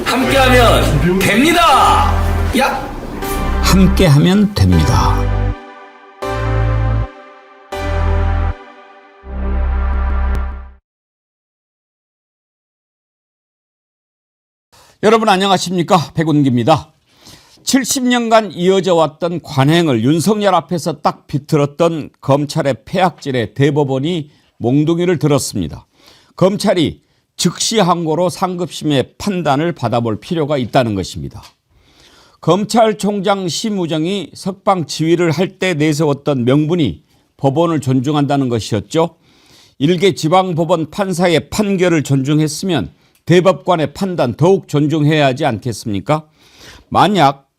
함께하면 됩니다. 야! 함께하면 됩니다. 여러분 안녕하십니까? 백운기입니다. 70년간 이어져 왔던 관행을 윤석열 앞에서 딱 비틀었던 검찰의 폐악질에 대법원이 몽둥이를 들었습니다. 검찰이 즉시 항고로 상급심의 판단을 받아볼 필요가 있다는 것입니다. 검찰총장 심우정이 석방 지휘를 할 때 내세웠던 명분이 법원을 존중한다는 것이었죠. 일개 지방법원 판사의 판결을 존중했으면 대법관의 판단 더욱 존중해야 하지 않겠습니까? 만약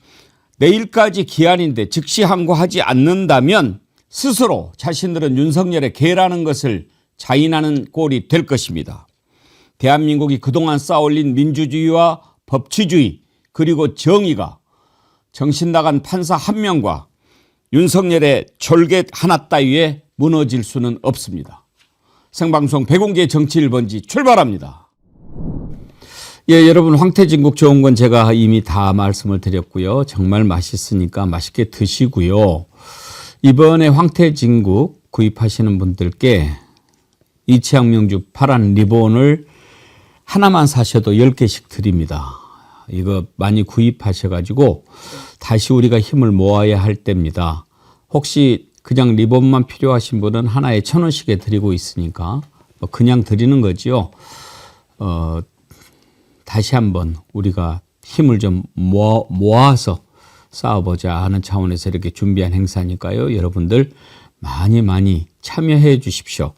내일까지 기한인데 즉시 항고하지 않는다면 스스로 자신들은 윤석열의 개라는 것을 자인하는 꼴이 될 것입니다. 대한민국이 그동안 쌓아올린 민주주의와 법치주의 그리고 정의가 정신나간 판사 한 명과 윤석열의 졸개 하나 따위에 무너질 수는 없습니다. 생방송 백운기의 정치 1번지 출발합니다. 예, 여러분 황태진국 좋은 건 제가 이미 다 말씀을 드렸고요. 정말 맛있으니까 맛있게 드시고요. 이번에 황태진국 구입하시는 분들께 이치양명주 파란 리본을 하나만 사셔도 10개씩 드립니다. 이거 많이 구입하셔가지고 다시 우리가 힘을 모아야 할 때입니다. 혹시 그냥 리본만 필요하신 분은 하나에 1,000원씩에 드리고 있으니까 그냥 드리는 거지요. 다시 한번 우리가 힘을 좀 모아서 싸워보자 하는 차원에서 이렇게 준비한 행사니까요. 여러분들 많이 참여해 주십시오.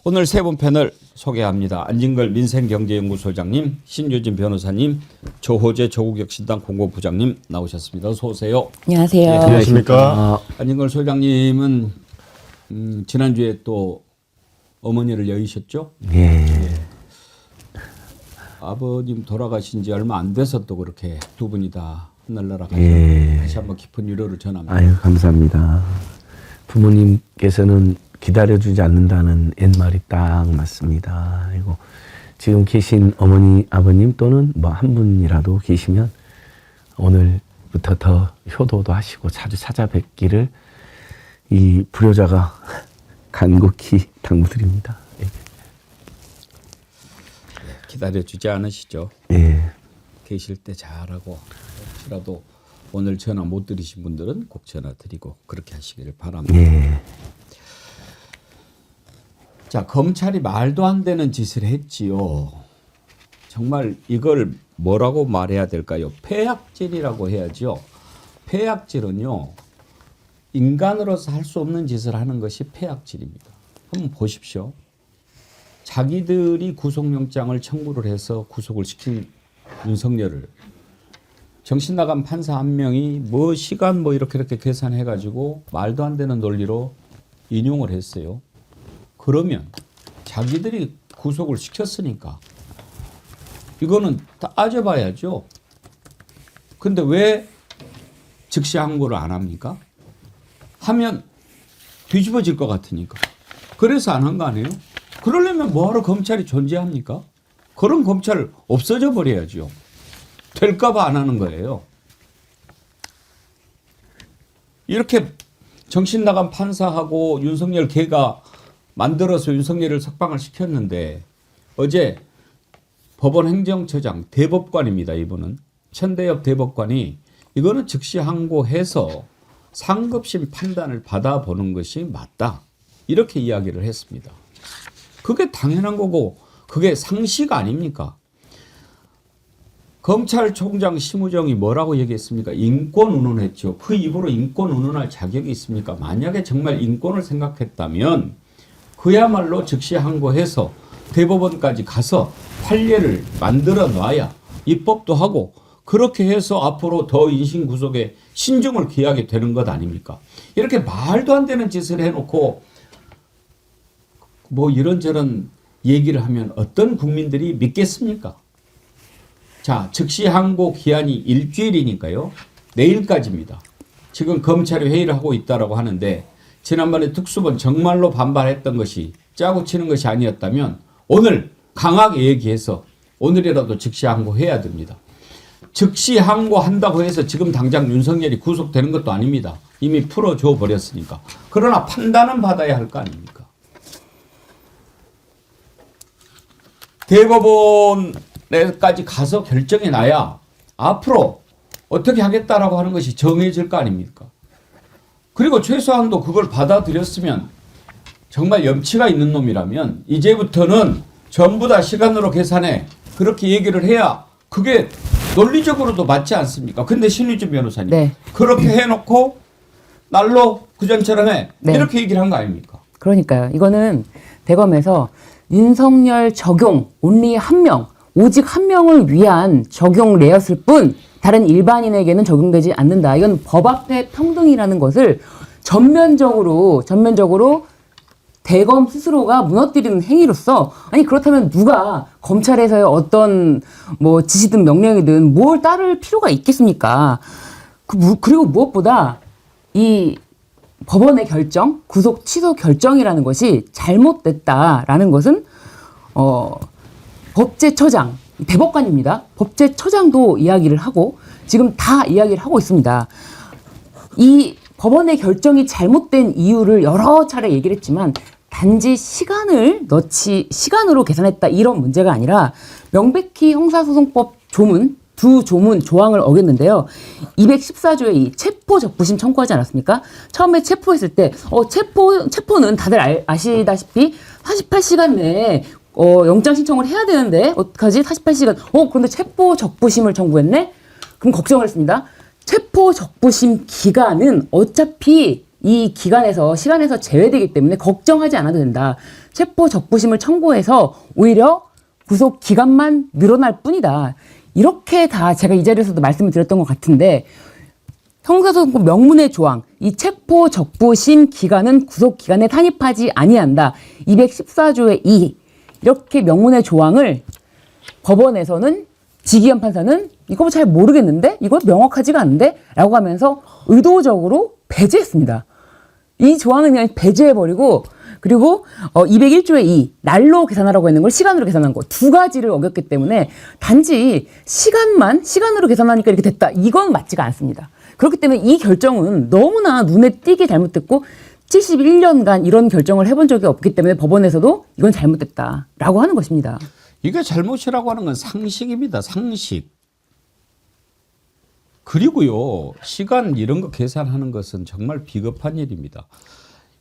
오늘 세 분 패널 소개합니다. 안진걸 민생경제연구소장님, 신유진 변호사님, 조호재 조국혁신당 공보부장님 나오셨습니다. 어서 오세요. 안녕하세요. 네, 안녕하십니까. 안진걸 소장님은 지난주에 또 어머니를 여의셨죠? 예. 아버님 돌아가신 지 얼마 안 돼서 또 그렇게 두 분이 다 하늘나라 가서 다시 한번 깊은 위로를 전합니다. 아유, 감사합니다. 부모님께서는 기다려주지 않는다는 옛말이 딱 맞습니다. 그리고 지금 계신 어머니, 아버님 또는 뭐 한 분이라도 계시면 오늘부터 더 효도도 하시고 자주 찾아뵙기를 이 불효자가 간곡히 당부드립니다. 예. 기다려주지 않으시죠? 예. 계실 때 잘하고 혹시라도 오늘 전화 못 드리신 분들은 꼭 전화 드리고 그렇게 하시기를 바랍니다. 예. 자, 검찰이 말도 안 되는 짓을 했지요. 정말 이걸 뭐라고 말해야 될까요? 폐악질이라고 해야죠. 폐악질은요, 인간으로서 할 수 없는 짓을 하는 것이 폐악질입니다. 한번 보십시오. 자기들이 구속영장을 청구를 해서 구속을 시킨 윤석열을 정신 나간 판사 한 명이 뭐 시간 뭐 이렇게 계산해가지고 말도 안 되는 논리로 인용을 했어요. 그러면 자기들이 구속을 시켰으니까 이거는 따져봐야죠. 근데 왜 즉시 항고를 안 합니까? 하면 뒤집어질 것 같으니까. 그래서 안 한 거 아니에요? 그러려면 뭐하러 검찰이 존재합니까? 그런 검찰 없어져 버려야죠. 될까 봐 안 하는 거예요. 이렇게 정신 나간 판사하고 윤석열 개가 만들어서 윤석열을 석방을 시켰는데 어제 법원 행정처장 대법관입니다. 이분은 천대엽 대법관이 이거는 즉시 항고해서 상급심 판단을 받아보는 것이 맞다. 이렇게 이야기를 했습니다. 그게 당연한 거고 그게 상식 아닙니까? 검찰총장 심우정이 뭐라고 얘기했습니까? 인권 운운했죠. 그 입으로 인권 운운할 자격이 있습니까? 만약에 정말 인권을 생각했다면 그야말로 즉시 항고해서 대법원까지 가서 판례를 만들어 놔야 입법도 하고 그렇게 해서 앞으로 더 인신 구속에 신중을 기하게 되는 것 아닙니까? 이렇게 말도 안 되는 짓을 해놓고 뭐 이런저런 얘기를 하면 어떤 국민들이 믿겠습니까? 자, 즉시 항고 기한이 일주일이니까요. 내일까지입니다. 지금 검찰이 회의를 하고 있다라고 하는데 지난번에 특수본 정말로 반발했던 것이 짜고 치는 것이 아니었다면 오늘 강하게 얘기해서 오늘이라도 즉시 항고해야 됩니다. 즉시 항고한다고 해서 지금 당장 윤석열이 구속되는 것도 아닙니다. 이미 풀어줘 버렸으니까. 그러나 판단은 받아야 할 거 아닙니까? 대법원에까지 가서 결정이 나야 앞으로 어떻게 하겠다라고 하는 것이 정해질 거 아닙니까? 그리고 최소한도 그걸 받아들였으면 정말 염치가 있는 놈이라면 이제부터는 전부 다 시간으로 계산해. 그렇게 얘기를 해야 그게 논리적으로도 맞지 않습니까? 근데 신의준 변호사님 네. 그렇게 해놓고 날로 그전처럼 해. 네. 이렇게 얘기를 한 거 아닙니까? 그러니까요. 이거는 대검에서 윤석열 적용 온리 한 명, 오직 한 명을 위한 적용례였을 뿐 다른 일반인에게는 적용되지 않는다. 이건 법 앞에 평등이라는 것을 전면적으로 대검 스스로가 무너뜨리는 행위로서 아니 그렇다면 누가 검찰에서의 어떤 뭐 지시든 명령이든 뭘 따를 필요가 있겠습니까? 그리고 무엇보다 이 법원의 결정, 구속 취소 결정이라는 것이 잘못됐다라는 것은 법제처장, 대법관입니다. 법제처장도 이야기를 하고 지금 다 이야기를 하고 있습니다. 이 법원의 결정이 잘못된 이유를 여러 차례 얘기를 했지만 단지 시간으로 계산했다 이런 문제가 아니라 명백히 형사소송법 조문, 두 조문 조항을 어겼는데요. 214조의 이 체포 적부심 청구하지 않았습니까? 처음에 체포했을 때 체포는 다들 아시다시피 48시간 내에 영장 신청을 해야 되는데 어떡하지? 48시간. 그런데 체포 적부심을 청구했네? 그럼 걱정을 했습니다. 체포 적부심 기간은 어차피 이 시간에서 제외되기 때문에 걱정하지 않아도 된다. 체포 적부심을 청구해서 오히려 구속 기간만 늘어날 뿐이다. 이렇게 다 제가 이 자리에서도 말씀을 드렸던 것 같은데 형사소송법 명문의 조항, 이 체포 적부심 기간은 구속 기간에 산입하지 아니한다. 214조의 2 이렇게 명문의 조항을 법원에서는 지기현 판사는 이거 잘 모르겠는데 이거 명확하지가 않은데 라고 하면서 의도적으로 배제했습니다. 이 조항은 그냥 배제해버리고 그리고 201조의 2 날로 계산하라고 했는 걸 시간으로 계산한 거 두 가지를 어겼기 때문에 단지 시간으로 계산하니까 이렇게 됐다. 이건 맞지가 않습니다. 그렇기 때문에 이 결정은 너무나 눈에 띄게 잘못됐고 71년간 이런 결정을 해본 적이 없기 때문에 법원에서도 이건 잘못됐다라고 하는 것입니다. 이게 잘못이라고 하는 건 상식입니다. 상식. 그리고요. 시간 이런 거 계산하는 것은 정말 비겁한 일입니다.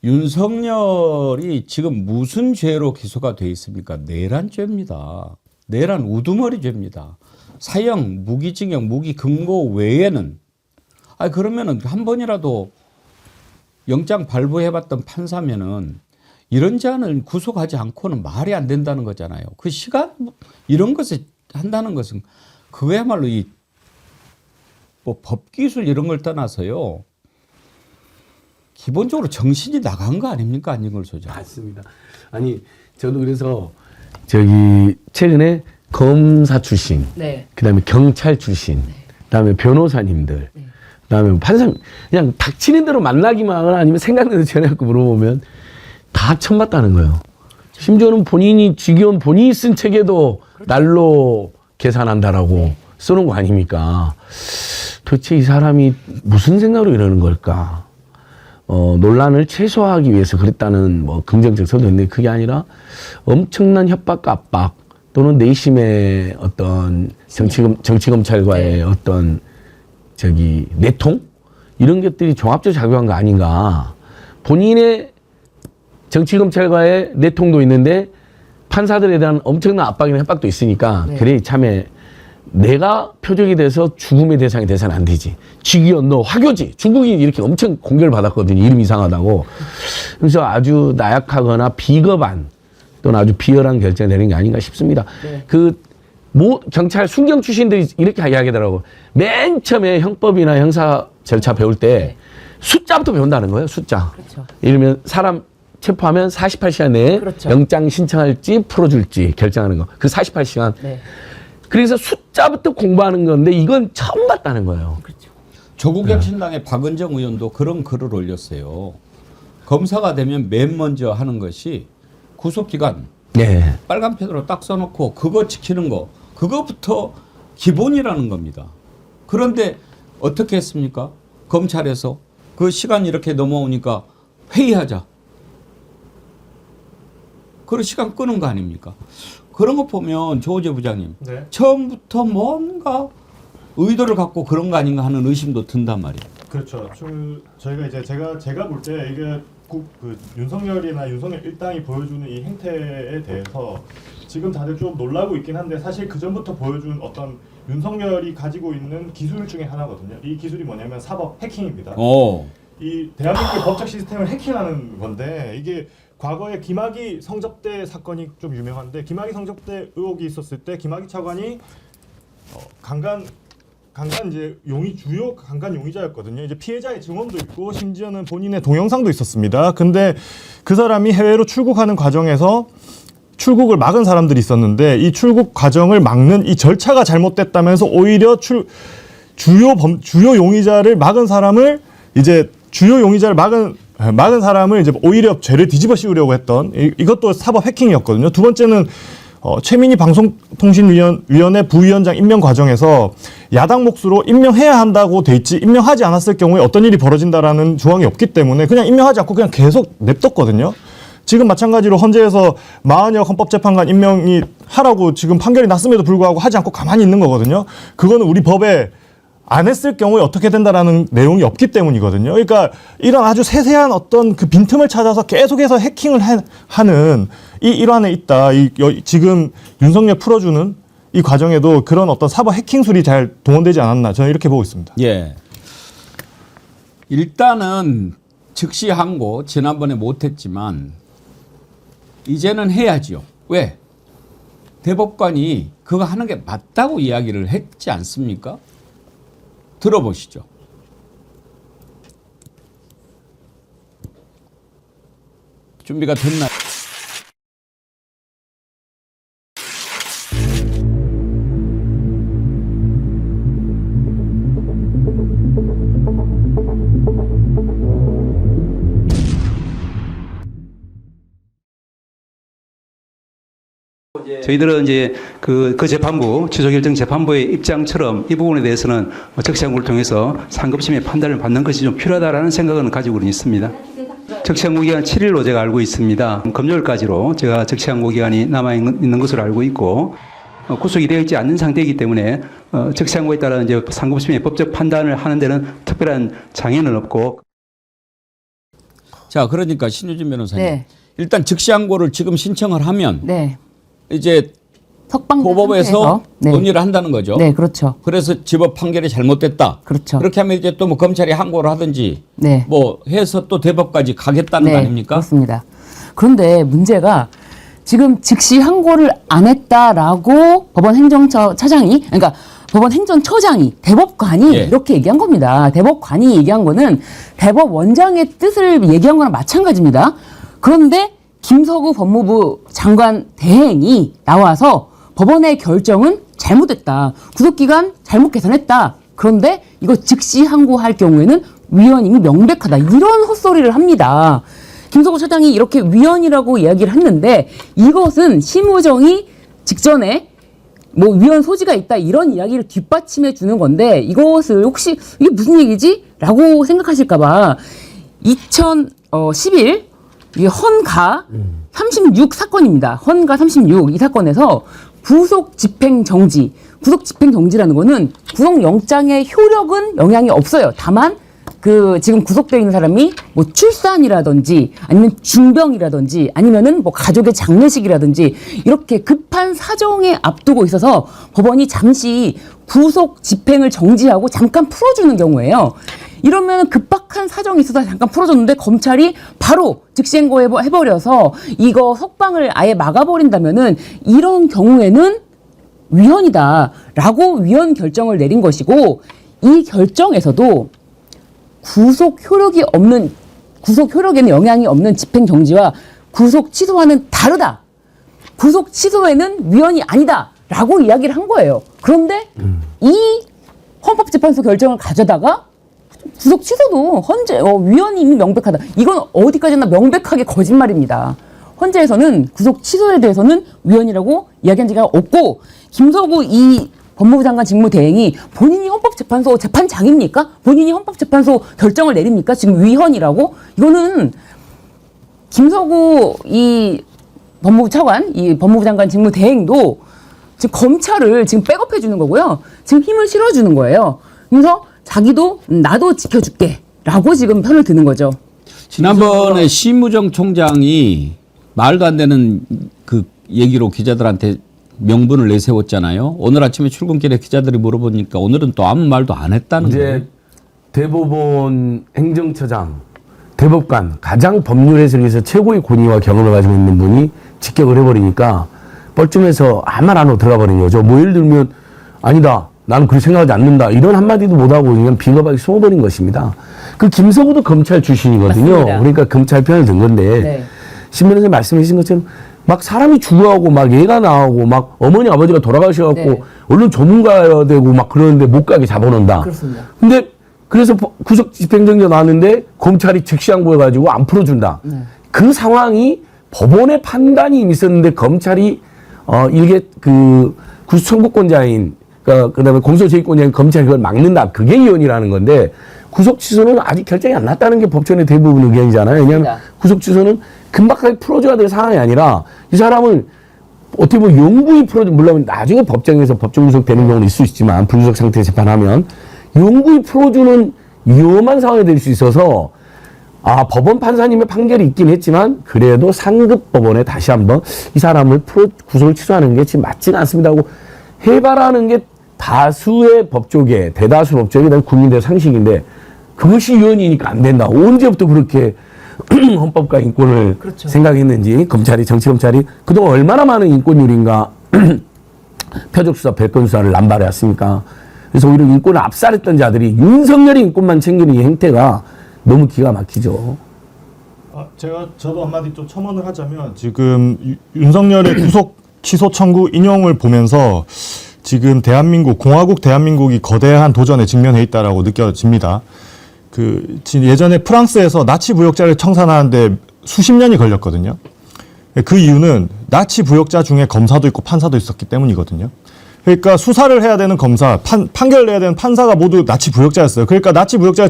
윤석열이 지금 무슨 죄로 기소가 돼 있습니까? 내란죄입니다. 내란 우두머리죄입니다. 사형, 무기징역, 무기금고 외에는 그러면은 한 번이라도 영장 발부해봤던 판사면은 이런 제안을 구속하지 않고는 말이 안 된다는 거잖아요. 그 시간 이런 것을 한다는 것은 그거야말로 뭐 법기술 이런 걸 떠나서요. 기본적으로 정신이 나간 거 아닙니까? 안진걸 소장. 맞습니다. 아니 저도 그래서 최근에 검사 출신, 네. 그다음에 경찰 출신, 그다음에 변호사님들, 그다음에 판사 그냥 닥치는 대로 만나기만 하거나 아니면 생각나는 전화해갖고 물어보면 다 처맞다는 거예요. 심지어는 지기현 본인이 쓴 책에도 날로 계산한다라고 쓰는 거 아닙니까? 도대체 이 사람이 무슨 생각으로 이러는 걸까? 논란을 최소화하기 위해서 그랬다는 뭐 긍정적 설도 있는데 그게 아니라 엄청난 협박과 압박 또는 내심의 어떤 정치검찰과의 어떤 내통? 이런 것들이 종합적으로 작용한 거 아닌가. 본인의 정치검찰과의 내통도 있는데 판사들에 대한 엄청난 압박이나 협박도 있으니까 그래 참에 내가 표적이 돼서 죽음의 대상이 돼서는 안 되지. 지기현 너 화교지. 중국인이 이렇게 엄청 공격을 받았거든요. 이름 이상하다고. 그래서 아주 나약하거나 비겁한 또는 아주 비열한 결정을 내린 게 아닌가 싶습니다. 네. 경찰 순경 출신들이 이렇게 이야기하더라고. 맨 처음에 형법이나 형사 절차 배울 때 숫자부터 배운다는 거예요. 숫자. 그렇죠. 예를 들면 사람 체포하면 48시간 내에 그렇죠. 영장 신청할지 풀어줄지 결정하는 거. 그 48시간. 네. 그래서 숫자부터 공부하는 건데 이건 처음 봤다는 거예요. 그렇죠. 조국혁신당의 박은정 의원도 그런 글을 올렸어요. 검사가 되면 맨 먼저 하는 것이 구속기간 네. 빨간 펜으로 딱 써놓고 그거 지키는 거 그것부터 기본이라는 겁니다. 그런데 어떻게 했습니까? 검찰에서 그 시간 이렇게 넘어오니까 회의하자. 그런 시간 끄는 거 아닙니까? 그런 거 보면 조호재 부장님 네. 처음부터 뭔가 의도를 갖고 그런 거 아닌가 하는 의심도 든단 말이에요. 그렇죠. 저희가 이제 제가 볼 때 이게 그 윤석열이나 윤석열 일당이 보여주는 이 행태에 대해서 지금 다들 좀 놀라고 있긴 한데 사실 그 전부터 보여준 어떤 윤석열이 가지고 있는 기술 중에 하나거든요. 이 기술이 뭐냐면 사법 해킹입니다. 이 대한민국의 법적 시스템을 해킹하는 건데 이게 과거에 김학의 성접대 사건이 좀 유명한데 김학의 성접대 의혹이 있었을 때 김학의 차관이 강간 이제 주요 강간 용의자였거든요. 이제 피해자의 증언도 있고 심지어는 본인의 동영상도 있었습니다. 근데 그 사람이 해외로 출국하는 과정에서 출국을 막은 사람들이 있었는데 이 출국 과정을 막는 이 절차가 잘못됐다면서 오히려 주요 용의자를 막은 사람을 이제 막은 사람을 이제 오히려 죄를 뒤집어 씌우려고 했던 이것도 사법 해킹이었거든요. 두 번째는 최민희 방송통신위원회 부위원장 임명 과정에서 야당 몫으로 임명해야 한다고 돼 있지 임명하지 않았을 경우에 어떤 일이 벌어진다라는 조항이 없기 때문에 그냥 임명하지 않고 그냥 계속 냅뒀거든요. 지금 마찬가지로 헌재에서 마은혁 헌법재판관 임명이 하라고 지금 판결이 났음에도 불구하고 하지 않고 가만히 있는 거거든요. 그거는 우리 법에 안 했을 경우에 어떻게 된다라는 내용이 없기 때문이거든요. 그러니까 이런 아주 세세한 어떤 그 빈틈을 찾아서 계속해서 해킹을 하는 이 일환에 있다. 지금 윤석열 풀어주는 이 과정에도 그런 어떤 사법 해킹술이 잘 동원되지 않았나 저는 이렇게 보고 있습니다. 예. 일단은 즉시 항고 지난번에 못했지만 이제는 해야지요. 왜? 대법관이 그거 하는 게 맞다고 이야기를 했지 않습니까? 들어보시죠. 준비가 됐나요? 저희들은 이제 그 재판부, 취소결정 재판부의 입장처럼 이 부분에 대해서는 적시항고를 통해서 상급심의 판단을 받는 것이 좀 필요하다라는 생각은 가지고는 있습니다. 적시항고 기간 7일로 제가 알고 있습니다. 금요일까지로 제가 적시항고 기간이 남아있는 것으로 알고 있고 구속이 되어 있지 않는 상태이기 때문에 적시항고에 따라 이제 상급심의 법적 판단을 하는 데는 특별한 장애는 없고. 자, 그러니까 신유진 변호사님. 네. 일단 즉시항고를 지금 신청을 하면 네. 이제 석방된 고법에서 상태에서. 네. 논의를 한다는 거죠. 네, 그렇죠. 그래서 집업 판결이 잘못됐다. 그렇죠. 그렇게 하면 이제 또 뭐 검찰이 항고를 하든지 네. 뭐 해서 또 대법까지 가겠다는 거 아닙니까? 그렇습니다. 그런데 문제가 지금 즉시 항고를 안 했다라고 법원 행정처장이 그러니까 법원 행정처장이 대법관이 예. 이렇게 얘기한 겁니다. 대법관이 얘기한 거는 대법원장의 뜻을 얘기한 거랑 마찬가지입니다. 그런데 김석우 법무부 장관 대행이 나와서 법원의 결정은 잘못됐다. 구속기간 잘못 계산했다. 그런데 이거 즉시 항고할 경우에는 위헌임이 명백하다. 이런 헛소리를 합니다. 김석우 차장이 이렇게 위헌이라고 이야기를 했는데 이것은 심우정이 직전에 뭐 위헌 소지가 있다 이런 이야기를 뒷받침해 주는 건데 이것을 혹시 이게 무슨 얘기지? 라고 생각하실까 봐 2011 이 헌가 36 사건입니다. 헌가 36 이 사건에서 구속 집행 정지. 구속 집행 정지라는 거는 구속영장의 효력은 영향이 없어요. 다만 그 지금 구속되어 있는 사람이 뭐 출산이라든지 아니면 중병이라든지 아니면은 뭐 가족의 장례식이라든지 이렇게 급한 사정에 앞두고 있어서 법원이 잠시 구속 집행을 정지하고 잠깐 풀어주는 경우예요. 이러면 급박한 사정이 있어서 잠깐 풀어줬는데 검찰이 바로 즉시행고 해버려서 이거 석방을 아예 막아버린다면은 이런 경우에는 위헌이다라고 위헌 결정을 내린 것이고 이 결정에서도 구속 효력에는 영향이 없는 집행 정지와 구속 취소와는 다르다. 구속 취소에는 위헌이 아니다라고 이야기를 한 거예요. 그런데 이 헌법재판소 결정을 가져다가 구속 취소도 헌재 위헌이 이미 명백하다. 이건 어디까지나 명백하게 거짓말입니다. 헌재에서는 구속 취소에 대해서는 위헌이라고 이야기한 적이 없고 김서구 이 법무부 장관 직무대행이 본인이 헌법재판소 재판장입니까? 본인이 헌법재판소 결정을 내립니까? 지금 위헌이라고? 이거는 김서구 이 법무부 차관, 이 법무부 장관 직무대행도 지금 검찰을 지금 백업해 주는 거고요. 지금 힘을 실어주는 거예요. 그래서 자기도 나도 지켜줄게 라고 지금 편을 드는 거죠. 지난번에 심우정 총장이 말도 안 되는 그 얘기로 기자들한테 명분을 내세웠잖아요. 오늘 아침에 출근길에 기자들이 물어보니까 오늘은 또 아무 말도 안 했다는 거예요. 이제 대법원 행정처장, 대법관 가장 법률 해석에서 최고의 권위와 경험을 가지고 있는 분이 직격을 해버리니까 뻘쭘해서 아무 말 안 하고 들어가 버린 거죠. 뭐 예를 들면 아니다. 나는 그렇게 생각하지 않는다. 이런 한마디도 못하고 그냥 비겁하게 숨어버린 것입니다. 그 김서구도 검찰 출신이거든요. 맞습니다. 그러니까 검찰 편을 든 건데 네. 신 변호사님 말씀해 주신 것처럼 막 사람이 죽어가고 막 얘가 나오고 막 어머니 아버지가 돌아가셔갖고 네. 얼른 전문가여야 되고 막 그러는데 못 가게 잡아놓는다. 그렇습니다. 근데 그래서 구속 집행정지 나왔는데 검찰이 즉시 항고해가지고 안 풀어준다. 그 상황이 법원의 판단이 이미 있었는데 검찰이 일개 그 구속 청구권자인 그다음에 공소제기권자인 검찰이 그걸 막는다. 그게 이혼이라는 건데 구속 취소는 아직 결정이 안 났다는 게 법전의 대부분 의견이잖아요. 왜냐하면 맞습니다. 구속 취소는 금방까지 풀어줘야 될 상황이 아니라 이 사람을 어떻게 보면 영구히 물론 나중에 법정에서 법정 구속되는 경우는 있을 수 있지만 불구속 상태에 재판하면 영구히 풀어주는 위험한 상황이 될 수 있어서 법원 판사님의 판결이 있긴 했지만 그래도 상급 법원에 다시 한번 이 사람을 구속을 취소하는 게 지금 맞지는 않습니다 하고 해바라는 게 다수의 법조계, 대다수 법조계, 그다음에 국민들의 상식인데 그것이 위헌이니까 안 된다. 언제부터 그렇게 헌법과 인권을 그렇죠. 생각했는지 정치검찰이 그동안 얼마나 많은 인권유린과 표적수사, 별건수사를 남발해왔습니까? 그래서 오히려 인권을 압살했던 자들이 윤석열이 인권만 챙기는 이 행태가 너무 기가 막히죠. 저도 한마디 좀 첨언을 하자면 지금 윤석열의 구속 취소 청구 인용을 보면서 지금 공화국 대한민국이 거대한 도전에 직면해 있다라고 느껴집니다. 예전에 프랑스에서 나치 부역자를 청산하는데 수십 년이 걸렸거든요. 그 이유는 나치 부역자 중에 검사도 있고 판사도 있었기 때문이거든요. 그러니까 수사를 해야 되는 검사, 판결을 내야 되는 판사가 모두 나치 부역자였어요. 그러니까 나치 부역자를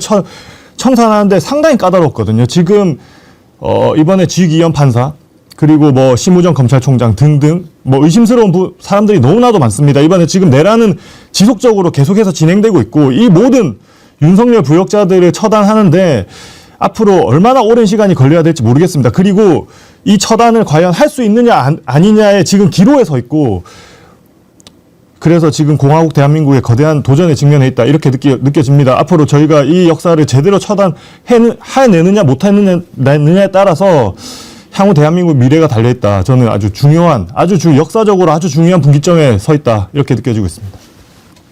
청산하는데 상당히 까다롭거든요. 지금 이번에 지기현 판사 그리고 뭐 심우정 검찰총장 등등 뭐 의심스러운 사람들이 너무나도 많습니다. 이번에 지금 내란은 지속적으로 계속해서 진행되고 있고 이 모든 윤석열 부역자들을 처단하는데 앞으로 얼마나 오랜 시간이 걸려야 될지 모르겠습니다. 그리고 이 처단을 과연 할 수 있느냐 아니냐에 지금 기로에 서 있고 그래서 지금 공화국 대한민국의 거대한 도전에 직면해 있다 이렇게 느껴집니다. 앞으로 저희가 이 역사를 제대로 처단해내느냐 못해내느냐에 따라서 향후 대한민국 미래가 달려있다. 저는 역사적으로 아주 중요한 분기점에 서 있다. 이렇게 느껴지고 있습니다.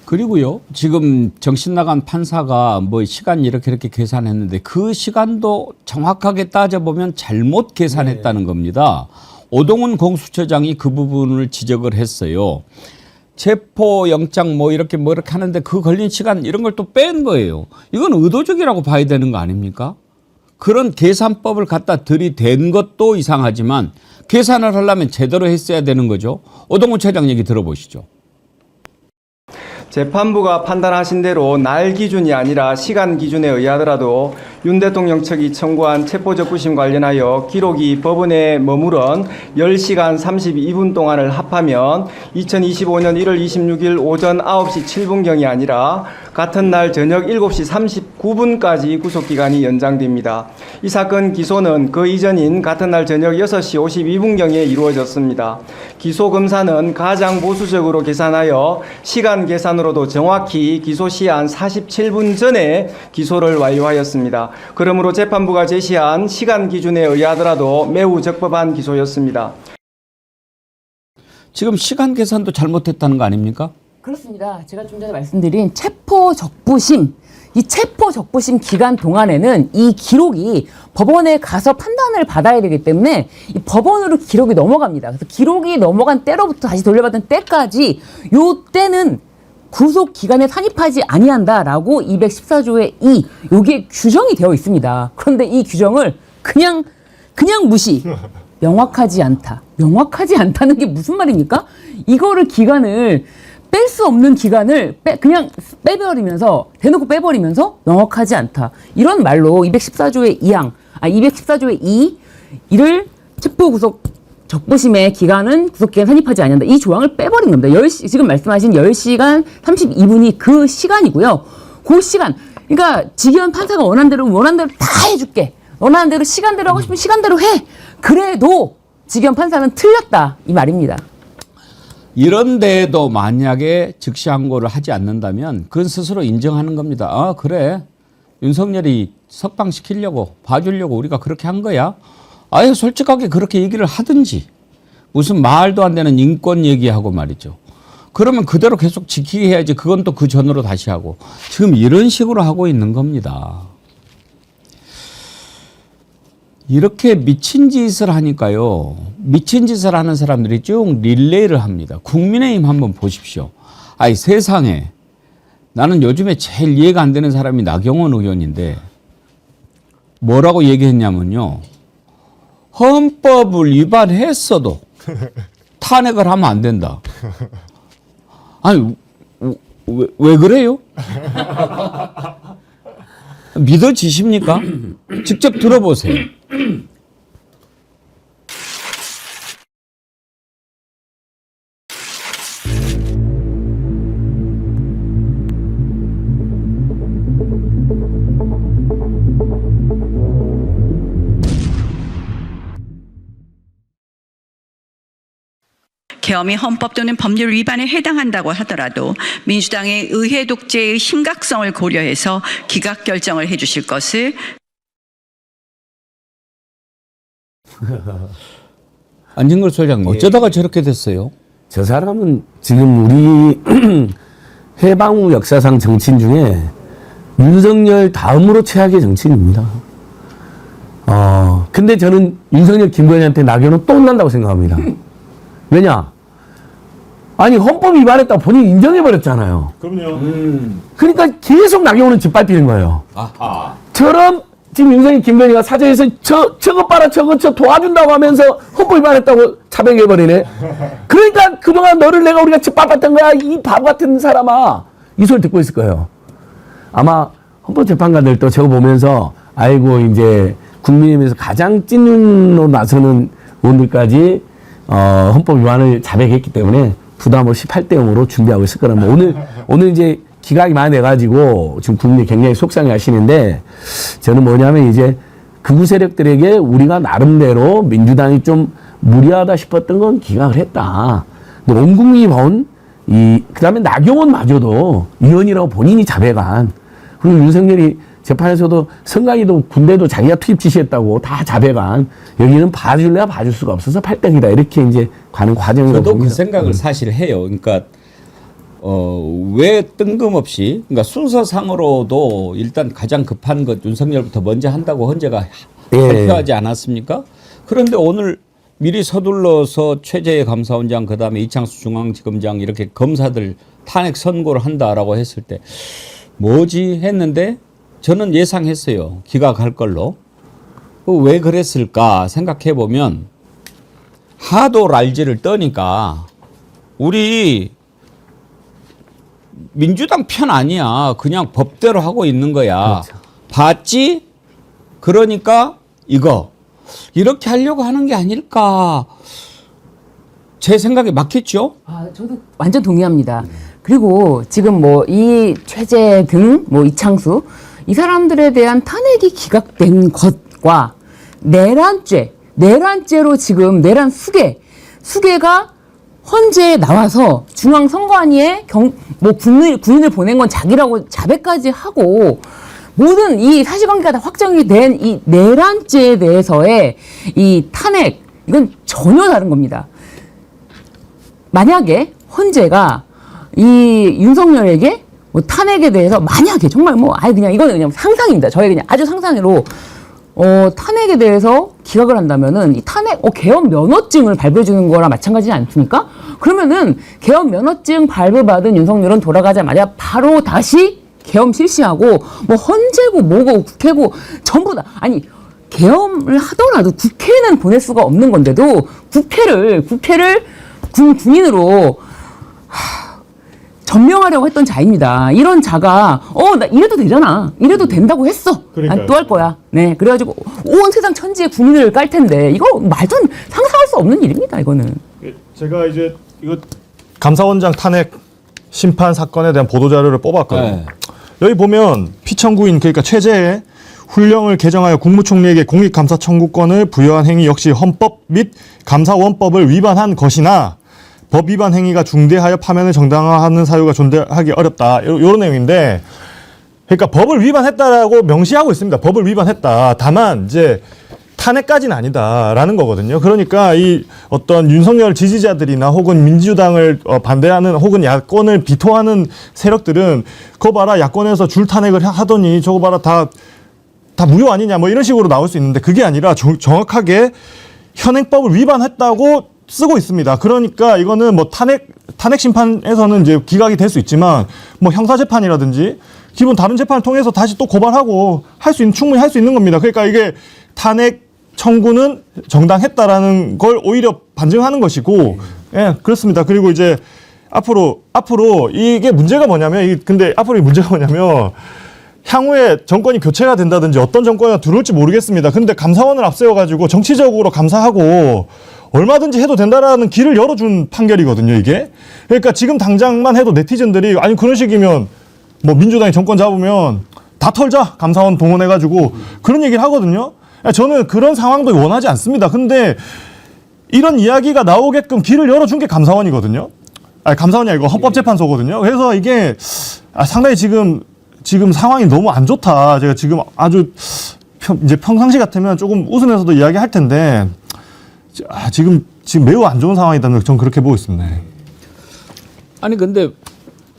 그리고요, 지금 정신 나간 판사가 뭐 시간 이렇게 계산했는데 그 시간도 정확하게 따져보면 잘못 계산했다는 겁니다. 오동훈 공수처장이 그 부분을 지적을 했어요. 체포영장 이렇게 하는데 그 걸린 시간 이런 걸 또 뺀 거예요. 이건 의도적이라고 봐야 되는 거 아닙니까? 그런 계산법을 갖다 들이댄 것도 이상하지만 계산을 하려면 제대로 했어야 되는 거죠. 오동훈 차장 얘기 들어보시죠. 재판부가 판단하신 대로 날 기준이 아니라 시간 기준에 의하더라도 윤 대통령 측이 청구한 체포적부심 관련하여 기록이 법원에 머무른 10시간 32분 동안을 합하면 2025년 1월 26일 오전 9시 7분경이 아니라 같은 날 저녁 7시 39분까지 구속기간이 연장됩니다. 이 사건 기소는 그 이전인 같은 날 저녁 6시 52분경에 이루어졌습니다. 기소검사는 가장 보수적으로 계산하여 시간 계산으로도 정확히 기소 시한 47분 전에 기소를 완료하였습니다. 그러므로 재판부가 제시한 시간 기준에 의하더라도 매우 적법한 기소였습니다. 지금 시간 계산도 잘못했다는 거 아닙니까? 그렇습니다. 제가 좀 전에 말씀드린 체포적부심, 이 체포적부심 기간 동안에는 이 기록이 법원에 가서 판단을 받아야 되기 때문에 이 법원으로 기록이 넘어갑니다. 그래서 기록이 넘어간 때로부터 다시 돌려받은 때까지 요 때는 구속 기간에 산입하지 아니한다라고 214조의 2 여기에 규정이 되어 있습니다. 그런데 이 규정을 그냥 무시. 명확하지 않다. 명확하지 않다는 게 무슨 말입니까? 이거를 기간을 뺄 수 없는 기간을 그냥 빼버리면서 대놓고 빼버리면서 명확하지 않다. 이런 말로 214조의 214조의 2를 체포 구속 적부심의 기간은 구속기간 산입하지 않는다. 이 조항을 빼버린 겁니다. 지금 말씀하신 10시간 32분이 그 시간이고요. 그 시간, 그러니까 지기현 판사가 원하는 대로 다 해줄게. 원하는 대로 시간대로 하고 싶으면 시간대로 해. 그래도 지기현 판사는 틀렸다. 이 말입니다. 이런데도 만약에 즉시항고를 하지 않는다면 그건 스스로 인정하는 겁니다. 아, 그래. 윤석열이 석방시키려고 봐주려고 우리가 그렇게 한 거야. 아예 솔직하게 그렇게 얘기를 하든지 무슨 말도 안 되는 인권 얘기하고 말이죠. 그러면 그대로 계속 지키게 해야지. 그건 또 그 전으로 다시 하고. 지금 이런 식으로 하고 있는 겁니다. 이렇게 미친 짓을 하니까요. 미친 짓을 하는 사람들이 쭉 릴레이를 합니다. 국민의힘 한번 보십시오. 아이 세상에 나는 요즘에 제일 이해가 안 되는 사람이 나경원 의원인데 뭐라고 얘기했냐면요. 헌법을 위반했어도 탄핵을 하면 안 된다. 아니 왜 그래요? 믿어지십니까? 직접 들어보세요. 계엄이 헌법 또는 법률 위반에 해당한다고 하더라도 민주당의 의회 독재의 심각성을 고려해서 기각 결정을 해주실 것을. 안진걸 소장님 어쩌다가 저렇게 됐어요? 저 사람은 지금 우리 해방 후 역사상 정치인 중에 윤석열 다음으로 최악의 정치인입니다. 근데 저는 윤석열 김건희한테 나경원 또 혼난다고 생각합니다. 왜냐? 아니 헌법 위반했다고 본인이 인정해버렸잖아요. 그럼요. 그러니까 계속 나경원은 짓밟히는 거예요. 아하. 처럼 지금 윤석열 김건희가 사저에서 저거 봐라 저거 도와준다고 하면서 헌법 위반했다고 자백해버리네. 그러니까 그동안 너를 우리가 짓밟았던 거야 이 바보 같은 사람아. 이 소리 듣고 있을 거예요. 아마 헌법재판관들도 저거 보면서 아이고 이제 국민의힘에서 가장 찐으로 나서는 의원들까지 헌법 위반을 자백했기 때문에 부담 없이 8대 0으로 준비하고 있을 거라면 오늘 이제 기각이 많이 돼가지고 지금 국민이 굉장히 속상해 하시는데 저는 뭐냐면 이제 극우 세력들에게 우리가 나름대로 민주당이 좀 무리하다 싶었던 건 기각을 했다. 근데 온 국민이 본 그다음에 나경원마저도 의원이라고 본인이 자백한 그리고 윤석열이 재판에서도 선관위도 군대도 자기가 투입 지시했다고 다 자백한 여기는 봐줄래야 봐줄 수가 없어서 8등이다 이렇게 이제 가는 과정으로 저도 봅니다. 그 생각을 사실 해요. 그러니까 왜 뜬금없이 그러니까 순서상으로도 일단 가장 급한 것 윤석열부터 먼저 한다고 헌재가 발표하지 않았습니까? 그런데 오늘 미리 서둘러서 최재해 감사원장 그다음에 이창수 중앙지검장 이렇게 검사들 탄핵 선고를 한다라고 했을 때 뭐지 했는데 저는 예상했어요. 기각할 걸로. 왜 그랬을까 생각해 보면 하도 랄지를 떠니까 우리 민주당 편 아니야. 그냥 법대로 하고 있는 거야. 그렇죠. 봤지? 그러니까 이거 이렇게 하려고 하는 게 아닐까. 제 생각에 맞겠죠? 저도 완전 동의합니다. 그리고 지금 뭐 이 최재 등 뭐 이창수 이 사람들에 대한 탄핵이 기각된 것과 내란죄로 지금 내란 수계가 헌재에 나와서 중앙선관위에 군인을 보낸 건 자기라고 자백까지 하고 모든 이 사실관계가 다 확정이 된 이 내란죄에 대해서의 이 탄핵 이건 전혀 다른 겁니다. 만약에 헌재가 이 윤석열에게 뭐 탄핵에 대해서 만약에 정말 그냥 이거는 그냥 상상입니다. 저의 그냥 아주 상상으로 탄핵에 대해서 기각을 한다면은 이 탄핵 계엄 면허증을 발부해주는 거랑 마찬가지지 않습니까? 그러면은 계엄 면허증 발부받은 윤석열은 돌아가자마자 바로 다시 계엄 실시하고 뭐 헌재고 뭐고 국회고 전부 다 계엄을 하더라도 국회는 보낼 수가 없는 건데도 국회를 군인으로 점령하려고 했던 자입니다. 이런 자가 나 이래도 되잖아. 이래도 된다고 했어. 그러니까요. 또 할 거야. 네, 그래가지고 온 세상 천지에 군인을 깔 텐데 이거 말도 상상할 수 없는 일입니다. 이거는. 제가 이제 이거 감사원장 탄핵 심판 사건에 대한 보도 자료를 뽑았거든요. 네. 여기 보면 피청구인 그러니까 최재해 훈령을 개정하여 국무총리에게 공익감사 청구권을 부여한 행위 역시 헌법 및 감사원법을 위반한 것이나 법 위반 행위가 중대하여 파면을 정당화하는 사유가 존재하기 어렵다. 이런 내용인데, 그러니까 법을 위반했다라고 명시하고 있습니다. 법을 위반했다. 다만 이제 탄핵까지는 아니다라는 거거든요. 그러니까 이 어떤 윤석열 지지자들이나 혹은 민주당을 반대하는 혹은 야권을 비토하는 세력들은 그거 봐라 야권에서 줄 탄핵을 하더니 저거 봐라 다 무효 아니냐 뭐 이런 식으로 나올 수 있는데 그게 아니라 정확하게 현행법을 위반했다고 쓰고 있습니다. 그러니까 이거는 뭐 탄핵 심판에서는 이제 기각이 될 수 있지만 뭐 형사 재판이라든지 기본 다른 재판을 통해서 다시 또 고발하고 충분히 할 수 있는 겁니다. 그러니까 이게 탄핵 청구는 정당했다라는 걸 오히려 반증하는 것이고, 예, 그렇습니다. 그리고 이제 앞으로 이게 문제가 뭐냐면 근데 앞으로 이 문제가 뭐냐면 향후에 정권이 교체가 된다든지 어떤 정권이 들어올지 모르겠습니다. 근데 감사원을 앞세워가지고 정치적으로 감사하고 얼마든지 해도 된다라는 길을 열어준 판결이거든요, 이게. 그러니까 지금 당장만 해도 네티즌들이 아니 그런 식이면 뭐 민주당이 정권 잡으면 다 털자 감사원 동원해가지고 그런 얘기를 하거든요. 저는 그런 상황도 원하지 않습니다. 근데 이런 이야기가 나오게끔 길을 열어준 게 감사원이거든요. 아니 감사원이 아니고 헌법재판소거든요. 그래서 이게 상당히 지금 상황이 너무 안 좋다. 제가 지금 아주 이제 평상시 같으면 조금 웃으면서도 이야기할 텐데 지금 매우 안 좋은 상황이다는 전 그렇게 보고 있습니다. 아니 근데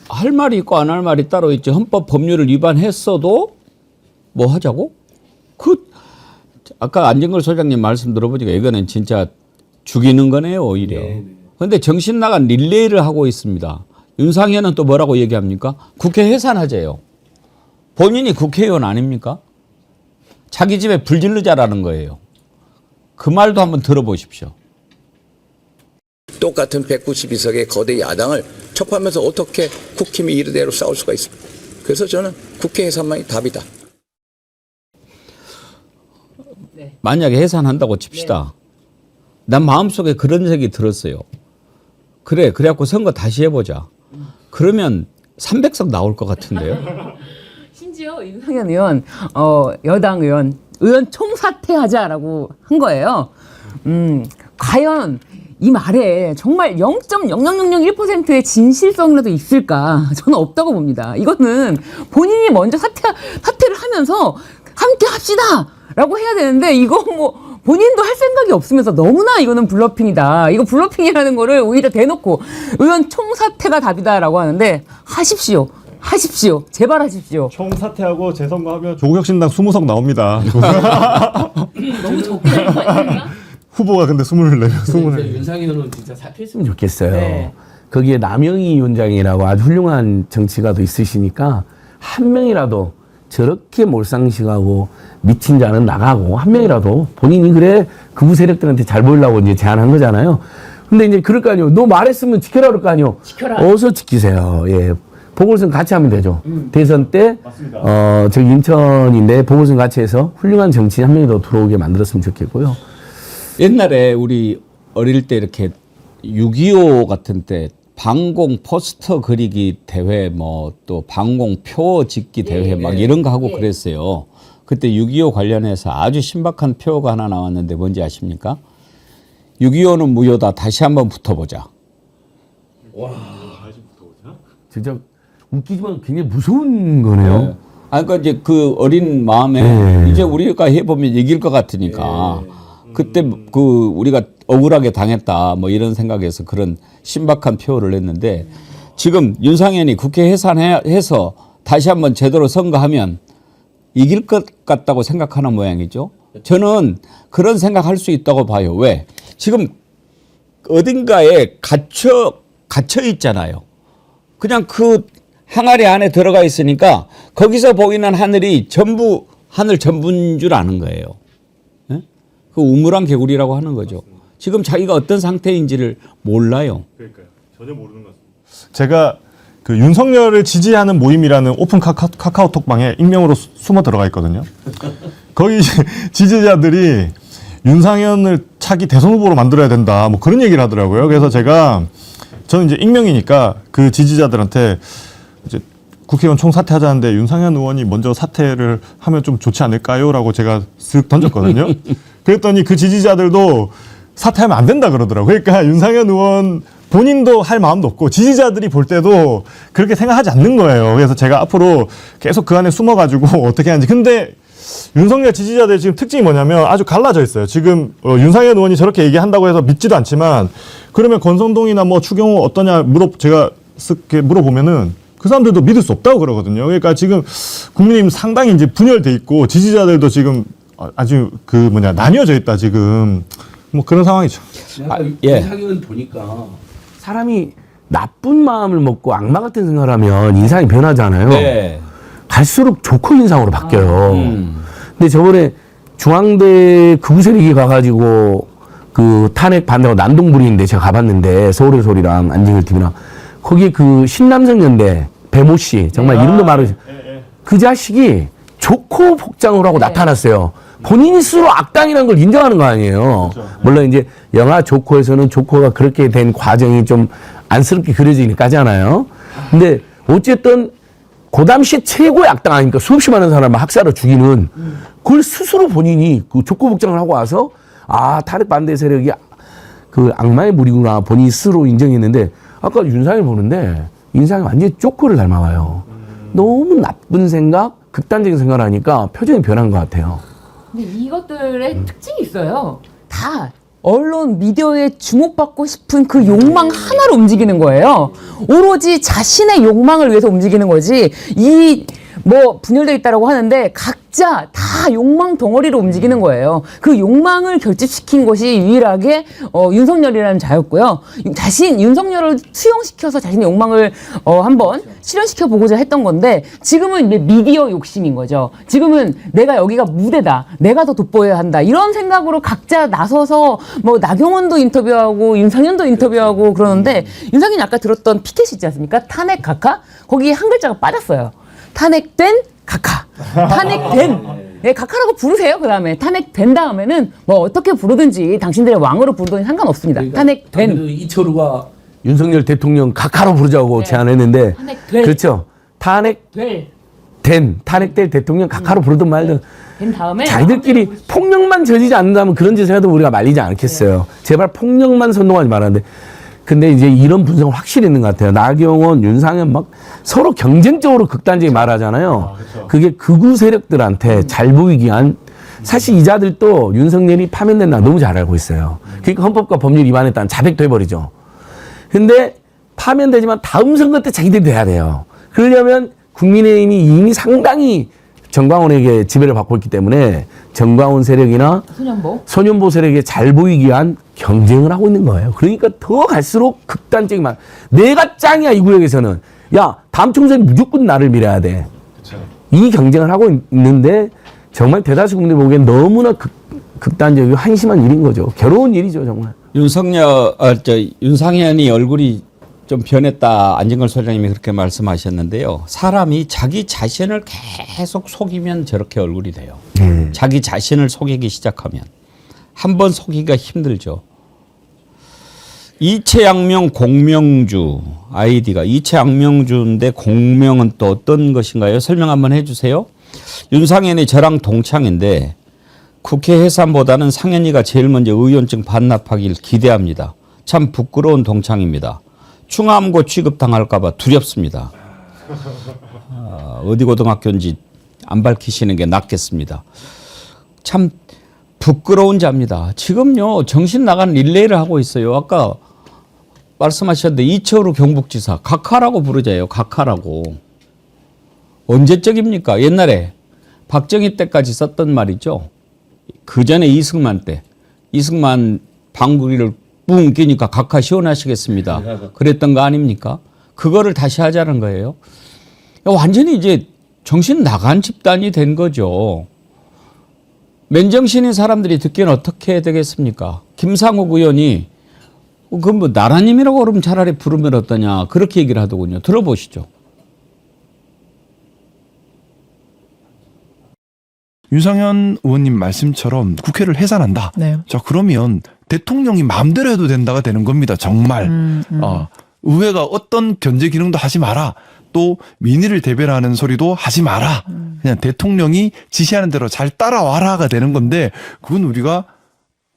할 말이 있고 안 할 말이 따로 있지. 헌법 법률을 위반했어도 뭐 하자고? 아까 안정걸 소장님 말씀 들어보니까 이거는 진짜 죽이는 거네요, 오히려. 그런데 정신 나간 릴레이를 하고 있습니다. 윤상현은 또 뭐라고 얘기합니까? 국회 해산하재요. 본인이 국회의원 아닙니까? 자기 집에 불 지르자라는 거예요. 그 말도 한번 들어보십시오. 똑같은 192석의 거대 야당을 척하면서 어떻게 국힘이 이르대로 싸울 수가 있습니까? 그래서 저는 국회 해산만이 답이다. 만약에 해산한다고 칩시다. 난 마음속에 그런 생각이 들었어요. 그래갖고 선거 다시 해보자. 그러면 300석 나올 것 같은데요. 심지어 윤상현 의원, 여당 의원 총사퇴하자라고 한 거예요. 과연 이 말에 정말 0.0001%의 진실성이라도 있을까? 저는 없다고 봅니다. 이거는 본인이 먼저 사퇴를 하면서 함께 합시다! 라고 해야 되는데, 이거 뭐, 본인도 할 생각이 없으면서 너무나 이거는 블러핑이다. 이거 블러핑이라는 거를 오히려 대놓고 의원 총사퇴가 답이다라고 하는데, 하십시오. 제발 하십시오. 총사퇴하고 재선거하면 조국혁신당 20석 나옵니다. 너무 적게 되는 거 아닙니까? 후보가 근데 24명. 윤상현 의원은 진짜 사퇴했으면 좋겠어요. 네. 거기에 남영희 위원장이라고 아주 훌륭한 정치가도 있으시니까 한 명이라도 저렇게 몰상식하고 미친 자는 나가고 한 명이라도 본인이 그래 극우 세력들한테 잘 보이려고 이제 제안한 거잖아요. 근데 이제 그럴 거 아니에요. 너 말했으면 지켜라 그럴 거 아니에요. 지켜라. 어서 지키세요. 예. 보궐선 같이 하면 되죠. 대선 때, 맞습니다. 저기 인천인데 보궐선 같이 해서 훌륭한 정치인 한 명이 더 들어오게 만들었으면 좋겠고요. 옛날에 우리 어릴 때 이렇게 6.25 같은 때 방공 포스터 그리기 대회 뭐 또 방공 표 짓기 대회 막 이런 거 하고 그랬어요. 그때 6.25 관련해서 아주 신박한 표가 하나 나왔는데 뭔지 아십니까? 6.25는 무효다. 다시 한번 붙어보자. 진짜 웃기지만 굉장히 무서운 거네요. 그러니까 이제 그 어린 마음에 이제 우리가 해보면 이길 것 같으니까 그때 그 우리가 억울하게 당했다 뭐 이런 생각에서 그런 신박한 표현을 했는데 지금 윤상현이 국회 해산해서 다시 한번 제대로 선거하면 이길 것 같다고 생각하는 모양이죠. 저는 그런 생각할 수 있다고 봐요. 왜? 지금 어딘가에 갇혀 있잖아요. 그냥 그 항아리 안에 들어가 있으니까 거기서 보이는 하늘이 전부 하늘 전부인 줄 아는 거예요. 그 우물안 개구리라고 하는 거죠. 지금 자기가 어떤 상태인지를 몰라요. 그러니까요. 전혀 모르는 것 같습니다. 제가 그 윤석열을 지지하는 모임이라는 오픈 카카오톡방에 익명으로 숨어 들어가 있거든요. 거기 지지자들이 윤상현을 차기 대선 후보로 만들어야 된다, 뭐 그런 얘기를 하더라고요. 그래서 저는 이제 익명이니까 그 지지자들한테 이제 국회의원 총사퇴하자는데 윤상현 의원이 먼저 사퇴를 하면 좀 좋지 않을까요?라고 제가 쓱 던졌거든요. 그랬더니 그 지지자들도 사퇴하면 안 된다 그러더라고요. 그러니까 윤상현 의원 본인도 할 마음도 없고 지지자들이 볼 때도 그렇게 생각하지 않는 거예요. 그래서 제가 앞으로 계속 그 안에 숨어가지고 어떻게 하는지. 근데 윤석열 지지자들 지금 특징이 뭐냐면 아주 갈라져 있어요. 지금 윤상현 의원이 저렇게 얘기한다고 해서 믿지도 않지만 그러면 권성동이나 뭐 추경호 어떠냐 제가 쓱 물어보면은 그 사람들도 믿을 수 없다고 그러거든요. 그러니까 지금 국민의힘 상당히 이제 분열돼 있고 지지자들도 지금 아주 나뉘어져 있다 지금. 뭐 그런 상황이죠. 윤상현 보니까 사람이 나쁜 마음을 먹고 악마 같은 생각을 하면 인상이 변하잖아요. 네. 갈수록 조커 인상으로 바뀌어요. 근데 저번에 중앙대 극우 세력이 가가지고 그 탄핵 반대하고 난동 부리는데 제가 가봤는데 서울의 소리랑 안진걸 TV랑 거기에 그 신남성연대 배모 씨 정말 이름도 말하지 그 자식이 조커 복장을 하고 나타났어요. 본인이 스스로 악당이라는 걸 인정하는 거 아니에요. 그렇죠. 물론 이제 영화 조커에서는 조커가 그렇게 된 과정이 좀 안쓰럽게 그려지니까잖아요. 근데 어쨌든 그 당시 최고의 악당 아닙니까? 수없이 많은 사람을 학살을 죽이는 그걸 스스로 본인이 그 조커 복장을 하고 와서 탄핵 반대 세력이 그 악마의 무리구나 본인이 스스로 인정했는데 아까 윤상을 보는데 인상이 완전히 조커를 닮아가요. 너무 나쁜 생각, 극단적인 생각을 하니까 표정이 변한 것 같아요. 근데 이것들의 특징이 있어요. 다 언론, 미디어에 주목받고 싶은 그 욕망 하나로 움직이는 거예요. 오로지 자신의 욕망을 위해서 움직이는 거지. 분열되어 있다라고 하는데 각자 다 욕망 덩어리로 움직이는 거예요. 그 욕망을 결집시킨 것이 유일하게 윤석열이라는 자였고요. 윤석열을 수용시켜서 자신의 욕망을 한번 실현시켜 보고자 했던 건데 지금은 이제 미디어 욕심인 거죠. 지금은 내가 여기가 무대다. 내가 더 돋보여야 한다. 이런 생각으로 각자 나서서 뭐 나경원도 인터뷰하고 윤상현도 인터뷰하고 그러는데 윤상현이 아까 들었던 피켓이 있지 않습니까? 탄핵 각하? 거기에 한 글자가 빠졌어요. 탄핵된 각하. 탄핵된. 네, 각하라고 부르세요. 그 다음에 탄핵된 다음에는 뭐 어떻게 부르든지 당신들의 왕으로 부르든지 상관없습니다. 그러니까 탄핵된. 이철우가 윤석열 대통령 각하로 부르자고 제안했는데 탄핵될. 그렇죠. 탄핵될 대통령 각하로 부르든 말든 된 다음에 자기들끼리 폭력만 저지지 않는다면 그런 짓을 해도 우리가 말리지 않겠어요. 제발 폭력만 선동하지 말았는데 근데 이제 이런 분석은 확실히 있는 것 같아요. 나경원, 윤상현 막 서로 경쟁적으로 극단적인 말하잖아요. 그게 극우 세력들한테 잘 보이기 위한 사실 이 자들도 윤석열이 파면된다 너무 잘 알고 있어요. 그러니까 헌법과 법률 위반했다는 자백도 해버리죠. 근데 파면되지만 다음 선거 때 자기들이 돼야 돼요. 그러려면 국민의힘이 이미 상당히 정광훈에게 지배를 받고 있기 때문에 정광훈 세력이나 소년보 세력에 잘 보이기 위한 경쟁을 하고 있는 거예요. 그러니까 더 갈수록 극단적인 말. 내가 짱이야 이 구역에서는. 야 다음 총선에 무조건 나를 밀어야 돼. 그쵸. 이 경쟁을 하고 있는데 정말 대다수 국민들 보기엔 너무나 극단적이고 한심한 일인 거죠. 괴로운 일이죠 정말. 윤상현이 얼굴이 좀 변했다. 안진걸 소장님이 그렇게 말씀하셨는데요. 사람이 자기 자신을 계속 속이면 저렇게 얼굴이 돼요. 자기 자신을 속이기 시작하면. 한 번 속이기가 힘들죠. 이채양명 공명주 아이디가 이채양명주인데 공명은 또 어떤 것인가요? 설명 한번 해주세요. 윤상현이 저랑 동창인데 국회 해산보다는 상현이가 제일 먼저 의원증 반납하길 기대합니다. 참 부끄러운 동창입니다. 충암고 취급당할까 봐 두렵습니다. 어디 고등학교인지 안 밝히시는 게 낫겠습니다. 참 부끄러운 자입니다. 지금요 정신 나간 릴레이를 하고 있어요. 아까 말씀하셨는데 이철우 경북지사 각하라고 부르자요. 각하라고. 언제적입니까? 옛날에 박정희 때까지 썼던 말이죠. 그 전에 이승만 때. 이승만 방귀를 뿡 끼니까 각하 시원하시겠습니다. 그랬던 거 아닙니까? 그거를 다시 하자는 거예요. 완전히 이제 정신 나간 집단이 된 거죠. 맨정신인 사람들이 듣기는 어떻게 되겠습니까? 김상욱 의원이 그 뭐 나라님이라고 그러면 차라리 부르면 어떠냐 그렇게 얘기를 하더군요. 들어보시죠. 윤상현 의원님 말씀처럼 국회를 해산한다. 네. 자, 그러면 대통령이 마음대로 해도 된다가 되는 겁니다. 정말. 의회가 어떤 견제 기능도 하지 마라. 또 민의를 대변하는 소리도 하지 마라. 그냥 대통령이 지시하는 대로 잘 따라와라가 되는 건데 그건 우리가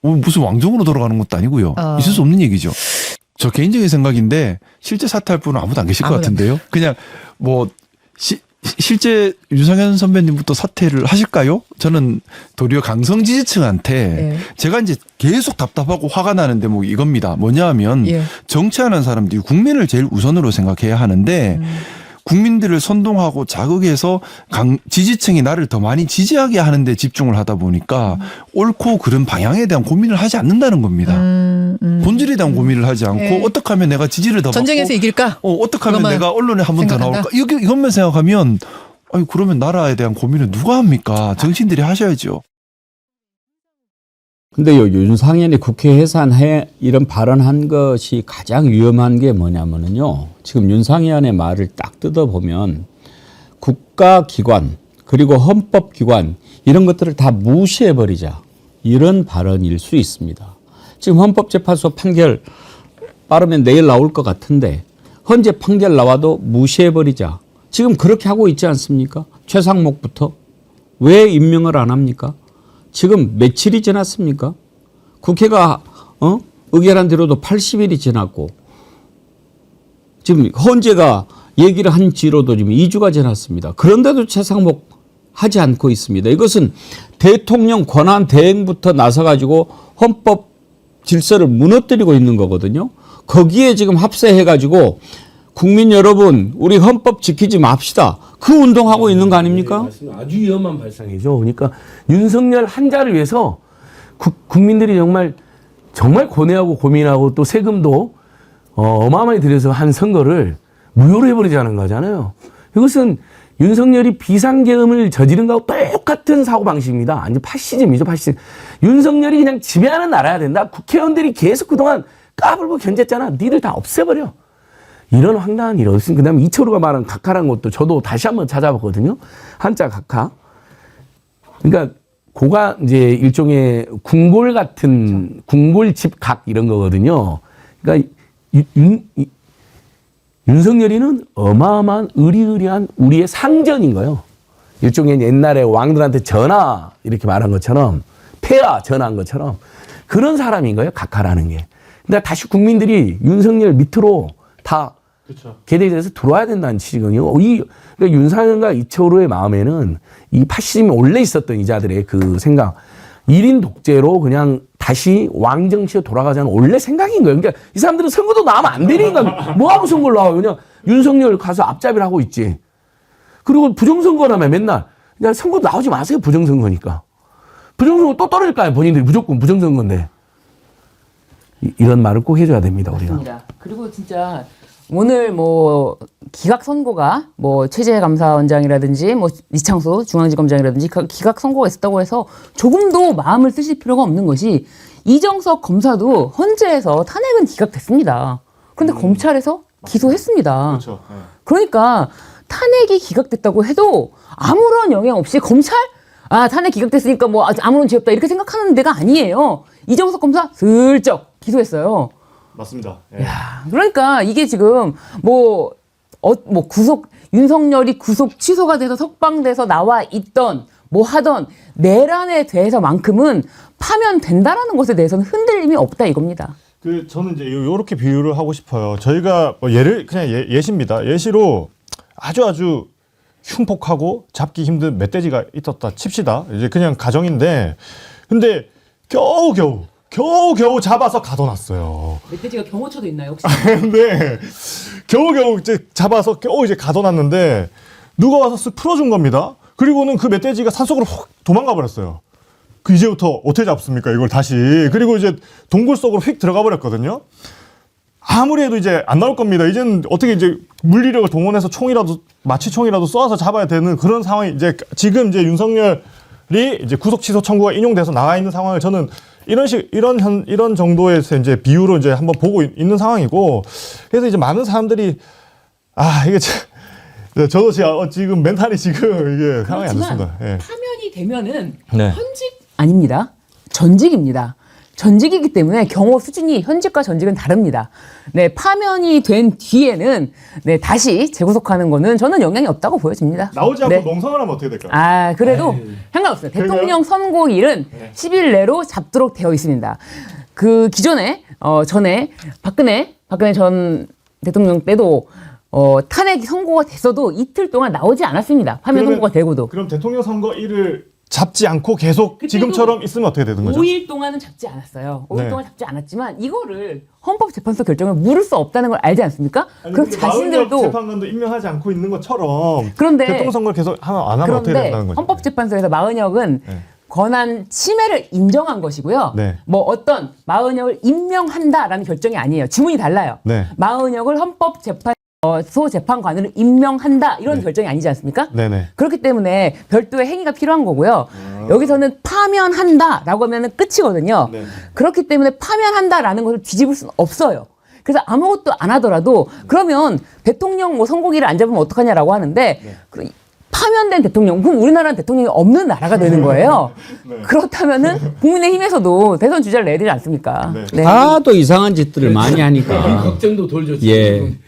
무슨 왕정으로 돌아가는 것도 아니고요. 있을 수 없는 얘기죠. 저 개인적인 생각인데 실제 사퇴할 분은 아무도 안 계실 것 같은데요. 그냥 뭐 실제 윤상현 선배님부터 사퇴를 하실까요? 저는 도리어 강성 지지층한테 제가 이제 계속 답답하고 화가 나는 대목이 이겁니다. 뭐냐 하면 정치하는 사람들이 국민을 제일 우선으로 생각해야 하는데 국민들을 선동하고 자극해서 지지층이 나를 더 많이 지지하게 하는 데 집중을 하다 보니까 옳고 그른 방향에 대한 고민을 하지 않는다는 겁니다. 본질에 대한 고민을 하지 않고 어떻게 하면 내가 지지를 더 전쟁에서 받고 이길까? 어떻게 하면 내가 언론에 한 번 더 나올까? 이것만 생각하면 아니 그러면 나라에 대한 고민을 누가 합니까? 정치인들이 하셔야죠. 근데요, 윤상현이 국회 해산해 이런 발언한 것이 가장 위험한 게 뭐냐면요. 지금 윤상현의 말을 딱 뜯어보면 국가기관 그리고 헌법기관 이런 것들을 다 무시해버리자 이런 발언일 수 있습니다. 지금 헌법재판소 판결 빠르면 내일 나올 것 같은데 헌재 판결 나와도 무시해버리자. 지금 그렇게 하고 있지 않습니까? 최상목부터. 왜 임명을 안 합니까? 지금 며칠이 지났습니까? 국회가 의결한 뒤로도 80일이 지났고 지금 헌재가 얘기를 한 지로도 지금 2주가 지났습니다. 그런데도 최상목 하지 않고 있습니다. 이것은 대통령 권한 대행부터 나서가지고 헌법 질서를 무너뜨리고 있는 거거든요. 거기에 지금 합세해가지고 국민 여러분 우리 헌법 지키지 맙시다. 그 운동하고 있는 거 아닙니까? 아주 위험한 발상이죠. 그러니까 윤석열 한자를 위해서 국민들이 정말 고뇌하고 고민하고 또 세금도 어마어마하게 들여서 한 선거를 무효로 해버리자는 거잖아요. 이것은 윤석열이 비상계엄을 저지른 거하고 똑같은 사고방식입니다. 완전 파시즘이죠, 파시즘. 윤석열이 그냥 지배하는 나라야 된다. 국회의원들이 계속 그동안 까불고 견제했잖아. 니들 다 없애버려. 이런 황당한 일이 없으니까. 그 다음에 이철우가 말한 각하라는 것도 저도 다시 한번 찾아봤거든요. 한자 각하. 그러니까 고가 이제 일종의 궁궐 같은 궁궐집 각 이런 거거든요. 그러니까 윤석열이는 어마어마한 의리의리한 우리의 상전인 거예요. 일종의 옛날에 왕들한테 전하 이렇게 말한 것처럼 폐하 전하한 것처럼 그런 사람인 거예요. 각하라는 게. 근데 다시 국민들이 윤석열 밑으로 다 계대에서 들어와야 된다는 취지거든요. 그러니까 윤상현과 이철우의 마음에는 이 파시즘이 원래 있었던 이자들의 그 생각, 1인 독재로 그냥 다시 왕정시로 돌아가자는 원래 생각인 거예요. 그러니까 이 사람들은 선거도 나오면 안 되니까 뭐하고 선거를 나와요. 그냥 윤석열 가서 앞잡이를 하고 있지. 그리고 부정선거라며 맨날 그냥 선거 나오지 마세요. 부정선거니까. 부정선거 또 떨어질 거 아니에요. 본인들이 무조건 부정선거인데. 이런 말을 꼭 해줘야 됩니다. 우리가. 맞습니다. 그리고 진짜 오늘 뭐 기각 선고가 뭐 최재감사원장이라든지 뭐 이창수 중앙지검장이라든지 기각 선고가 있었다고 해서 조금도 마음을 쓰실 필요가 없는 것이 이정석 검사도 헌재에서 탄핵은 기각됐습니다. 그런데 검찰에서 기소했습니다. 그렇죠. 네. 그러니까 탄핵이 기각됐다고 해도 아무런 영향 없이 검찰 탄핵 기각됐으니까 뭐 아무런 죄 없다 이렇게 생각하는 데가 아니에요. 이정석 검사 슬쩍 기소했어요. 맞습니다. 야, 그러니까 이게 지금 뭐 윤석열이 구속 취소가 돼서 석방돼서 나와 있던 뭐 하던 내란에 대해서만큼은 파면된다라는 것에 대해서는 흔들림이 없다 이겁니다. 저는 이제 요렇게 비유를 하고 싶어요. 저희가 뭐 그냥 예시입니다. 예시로 아주 흉폭하고 잡기 힘든 멧돼지가 있었다 칩시다. 이제 그냥 가정인데, 근데 겨우 잡아서 가둬놨어요. 멧돼지가 경호처도 있나요 혹시? 근데 겨우 이제 잡아서 이제 가둬놨는데 누가 와서 쓱 풀어준 겁니다. 그리고는 그 멧돼지가 산속으로 훅 도망가 버렸어요. 그 이제부터 어떻게 잡습니까? 이걸 다시. 그리고 이제 동굴 속으로 휙 들어가 버렸거든요. 아무리 해도 이제 안 나올 겁니다. 이제는 어떻게 이제 물리력을 동원해서 마취총이라도 쏘아서 잡아야 되는 그런 상황이 이제 지금 이제 윤석열 이제 구속 취소 청구가 인용돼서 나와 있는 상황을 저는 이런 정도에서 이제 비유로 이제 한번 보고 있는 상황이고, 그래서 이제 많은 사람들이 이게 저도 지금 멘탈이 지금 이게 상황이 안 좋습니다. 예. 파면이 되면은 네. 현직 아닙니다. 전직입니다. 전직이기 때문에 경호 수준이 현직과 전직은 다릅니다. 네, 파면이 된 뒤에는 네, 다시 재구속하는 거는 저는 영향이 없다고 보여집니다. 나오지 않고 네. 농성을 하면 어떻게 될까요? 그래도 상관없어요. 대통령 선고일은 10일 내로 잡도록 되어 있습니다. 그 기존에 전에 박근혜 전 대통령 때도 탄핵 선고가 됐어도 이틀 동안 나오지 않았습니다. 파면 선고가 되고도. 그럼 대통령 선거일을 잡지 않고 계속 그때도 지금처럼 있으면 어떻게 되는 거죠? 5일 동안은 잡지 않았어요. 5일 네. 동안 잡지 않았지만 이거를 헌법재판소 결정을 물을 수 없다는 걸 알지 않습니까? 그럼 근데 자신들도 마흔역 재판관도 임명하지 않고 있는 것처럼 그런데 대통령 선거를 계속 안 하면 어떻게 그런데 된다는 거죠? 헌법재판소에서 마흔역은 네. 권한 침해를 인정한 것이고요. 네. 뭐 어떤 마흔역을 임명한다라는 결정이 아니에요. 지문이 달라요. 네. 마흔역을 헌법재판소 재판관으로 임명한다 이런 결정이 아니지 않습니까? 네네. 그렇기 때문에 별도의 행위가 필요한 거고요. 여기서는 파면한다라고 하면 끝이거든요. 네. 그렇기 때문에 파면한다라는 것을 뒤집을 수는 없어요. 그래서 아무것도 안 하더라도 그러면 대통령 뭐 선고기를 안 잡으면 어떡하냐라고 하는데 파면된 대통령, 그럼 우리나라는 대통령이 없는 나라가 되는 거예요. 그렇다면은 국민의힘에서도 대선 주자를 내야 되지 않습니까? 네. 다또 이상한 짓들을 많이 하니까. 걱정도 돌죠. 예. 지금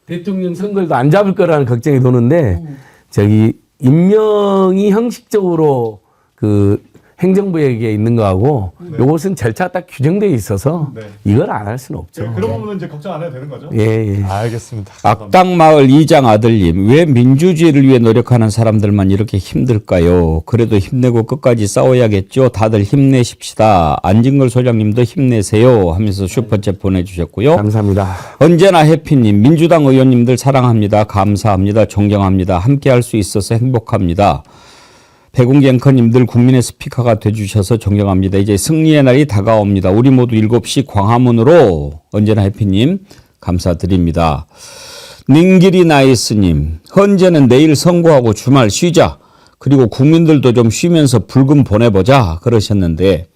대통령 선거에도 안 잡을 거라는 걱정이 도는데 저기 임명이 형식적으로 그 행정부에게 있는 거하고 요것은 절차가 딱 규정되어 있어서 이걸 안 할 수는 없죠. 그런 부분은 이제 걱정 안 해도 되는 거죠? 예. 알겠습니다. 악당마을 이장 아들님, 왜 민주주의를 위해 노력하는 사람들만 이렇게 힘들까요? 그래도 힘내고 끝까지 싸워야겠죠. 다들 힘내십시다. 안진걸 소장님도 힘내세요 하면서 슈퍼챗 보내주셨고요. 감사합니다. 언제나 해피님, 민주당 의원님들 사랑합니다. 감사합니다. 존경합니다. 함께할 수 있어서 행복합니다. 백운기 앵커님들 국민의 스피커가 돼주셔서 존경합니다. 이제 승리의 날이 다가옵니다. 우리 모두 7시 광화문으로. 언제나 해피님 감사드립니다. 닝기리 나이스님, 헌재는 내일 선고하고 주말 쉬자. 그리고 국민들도 좀 쉬면서 불금 보내보자 그러셨는데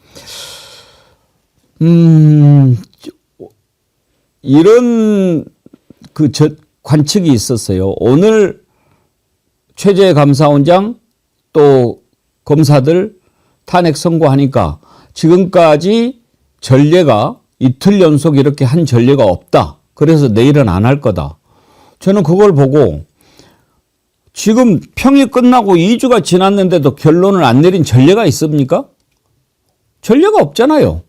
이런 관측이 있었어요. 오늘 최재 감사원장 또 검사들 탄핵 선고하니까 지금까지 전례가 이틀 연속 이렇게 한 전례가 없다. 그래서 내일은 안 할 거다. 저는 그걸 보고 지금 평이 끝나고 2주가 지났는데도 결론을 안 내린 전례가 있습니까? 전례가 없잖아요.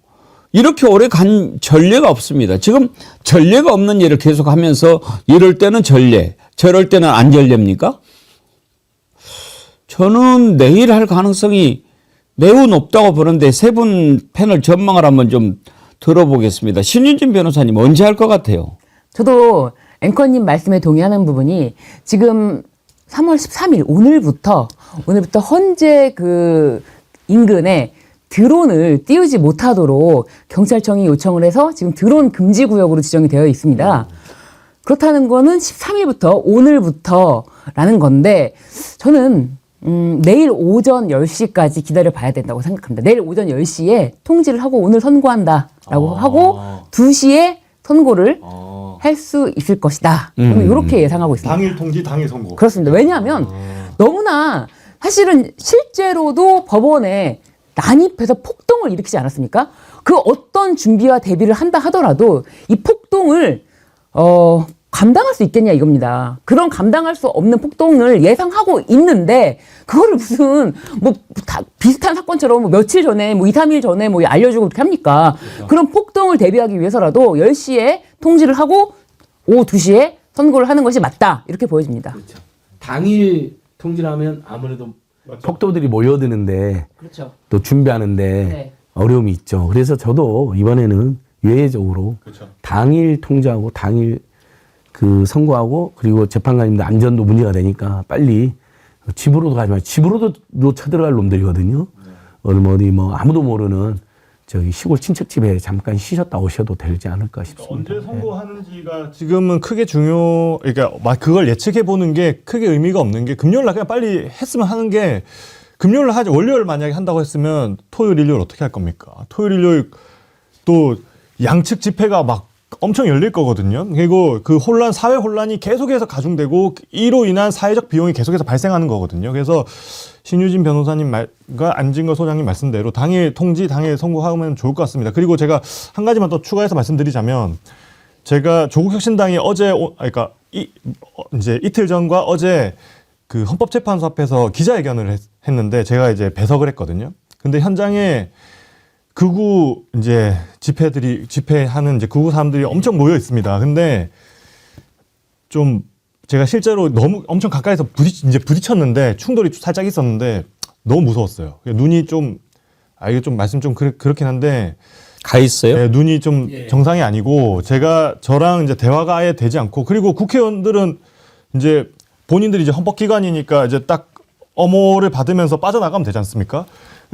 이렇게 오래 간 전례가 없습니다. 지금 전례가 없는 일을 계속하면서 이럴 때는 전례, 저럴 때는 안 전례입니까? 저는 내일 할 가능성이 매우 높다고 보는데 세 분 패널 전망을 한번 좀 들어보겠습니다. 신윤진 변호사님 언제 할 것 같아요? 저도 앵커님 말씀에 동의하는 부분이 지금 3월 13일 오늘부터 헌재 그 인근에 드론을 띄우지 못하도록 경찰청이 요청을 해서 지금 드론 금지 구역으로 지정이 되어 있습니다. 그렇다는 거는 13일부터 오늘부터라는 건데 저는 내일 오전 10시까지 기다려 봐야 된다고 생각합니다. 내일 오전 10시에 통지를 하고 오늘 선고한다라고 하고 2시에 선고를 할 수 있을 것이다. 저는 이렇게 예상하고 있습니다. 당일 통지, 당일 선고. 그렇습니다. 왜냐하면 너무나 사실은 실제로도 법원에 난입해서 폭동을 일으키지 않았습니까? 그 어떤 준비와 대비를 한다 하더라도 이 폭동을 감당할 수 있겠냐 이겁니다. 그런 감당할 수 없는 폭동을 예상하고 있는데 그거를 무슨 뭐 비슷한 사건처럼 뭐 며칠 전에 뭐 2, 3일 전에 뭐 알려주고 그렇게 합니까? 그렇죠. 그런 폭동을 대비하기 위해서라도 10시에 통지를 하고 오후 2시에 선고를 하는 것이 맞다. 이렇게 보여집니다. 그렇죠. 당일 통지하면 아무래도 폭도들이 모여드는데 그렇죠. 또 준비하는데 네. 어려움이 있죠. 그래서 저도 이번에는 예외적으로 당일 통지하고 당일 그 선고하고 그리고 재판관님들 안전도 문제가 되니까 빨리 집으로도 가지 말고 집으로도 쳐들어갈 놈들이거든요. 어디 뭐 아무도 모르는 저기 시골 친척집에 잠깐 쉬셨다 오셔도 되지 않을까 싶습니다. 언제 선고하는지가 지금은 크게 그러니까 그걸 예측해 보는 게 크게 의미가 없는 게 금요일 날 그냥 빨리 했으면 하는 게 금요일 하지 월요일 만약에 한다고 했으면 토요일 일요일 어떻게 할 겁니까? 토요일 일요일 또 양측 집회가 막 엄청 열릴 거거든요. 그리고 그 혼란, 사회 혼란이 계속해서 가중되고 이로 인한 사회적 비용이 계속해서 발생하는 거거든요. 그래서 신유진 변호사님과 안진걸 소장님 말씀대로 당일 통지, 당일 선고하면 좋을 것 같습니다. 그리고 제가 한 가지만 또 추가해서 말씀드리자면 제가 조국혁신당이 어제, 그러니까 이제 이틀 전과 어제 그 헌법재판소 앞에서 기자회견을 했는데 제가 이제 배석을 했거든요. 근데 현장에 극우 이제 집회하는 이제 극우 사람들이 엄청 모여 있습니다. 근데 좀 제가 실제로 너무 엄청 가까이서 부딪혔는데 충돌이 살짝 있었는데 너무 무서웠어요. 눈이 좀 이게 좀 말씀 좀 그렇긴 한데 가 있어요? 네, 눈이 좀 정상이 아니고 저랑 이제 대화가 아예 되지 않고 그리고 국회의원들은 이제 본인들이 이제 헌법기관이니까 이제 딱 엄호를 받으면서 빠져나가면 되지 않습니까?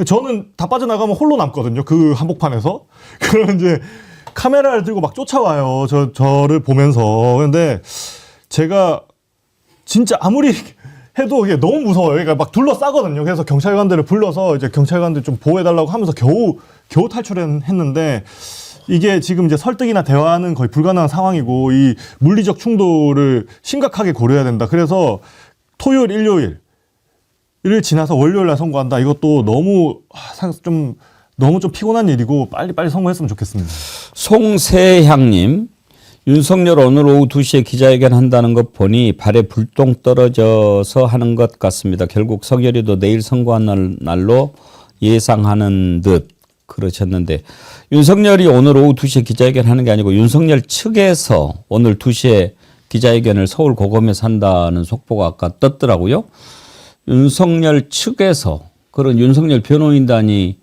저는 다 빠져나가면 홀로 남거든요. 그 한복판에서. 그럼 이제 카메라를 들고 막 쫓아와요. 저를 보면서. 근데 제가 진짜 아무리 해도 이게 너무 무서워요. 그러니까 막 둘러싸거든요. 그래서 경찰관들을 불러서 이제 경찰관들 좀 보호해달라고 하면서 겨우 탈출했는데 이게 지금 이제 설득이나 대화는 거의 불가능한 상황이고 이 물리적 충돌을 심각하게 고려해야 된다. 그래서 토요일, 일요일을 지나서 월요일 날 선고한다. 이것도 너무 좀 피곤한 일이고 빨리 선고했으면 좋겠습니다. 송세향님, 윤석열 오늘 오후 2시에 기자회견 한다는 것 보니 발에 불똥 떨어져서 하는 것 같습니다. 결국 석열이도 내일 선고한 날로 예상하는 듯 그러셨는데 윤석열이 오늘 오후 2시에 기자회견 하는 게 아니고 윤석열 측에서 오늘 2시에 기자회견을 서울 고검에서 한다는 속보가 아까 떴더라고요. 윤석열 측에서 그런 윤석열 변호인단이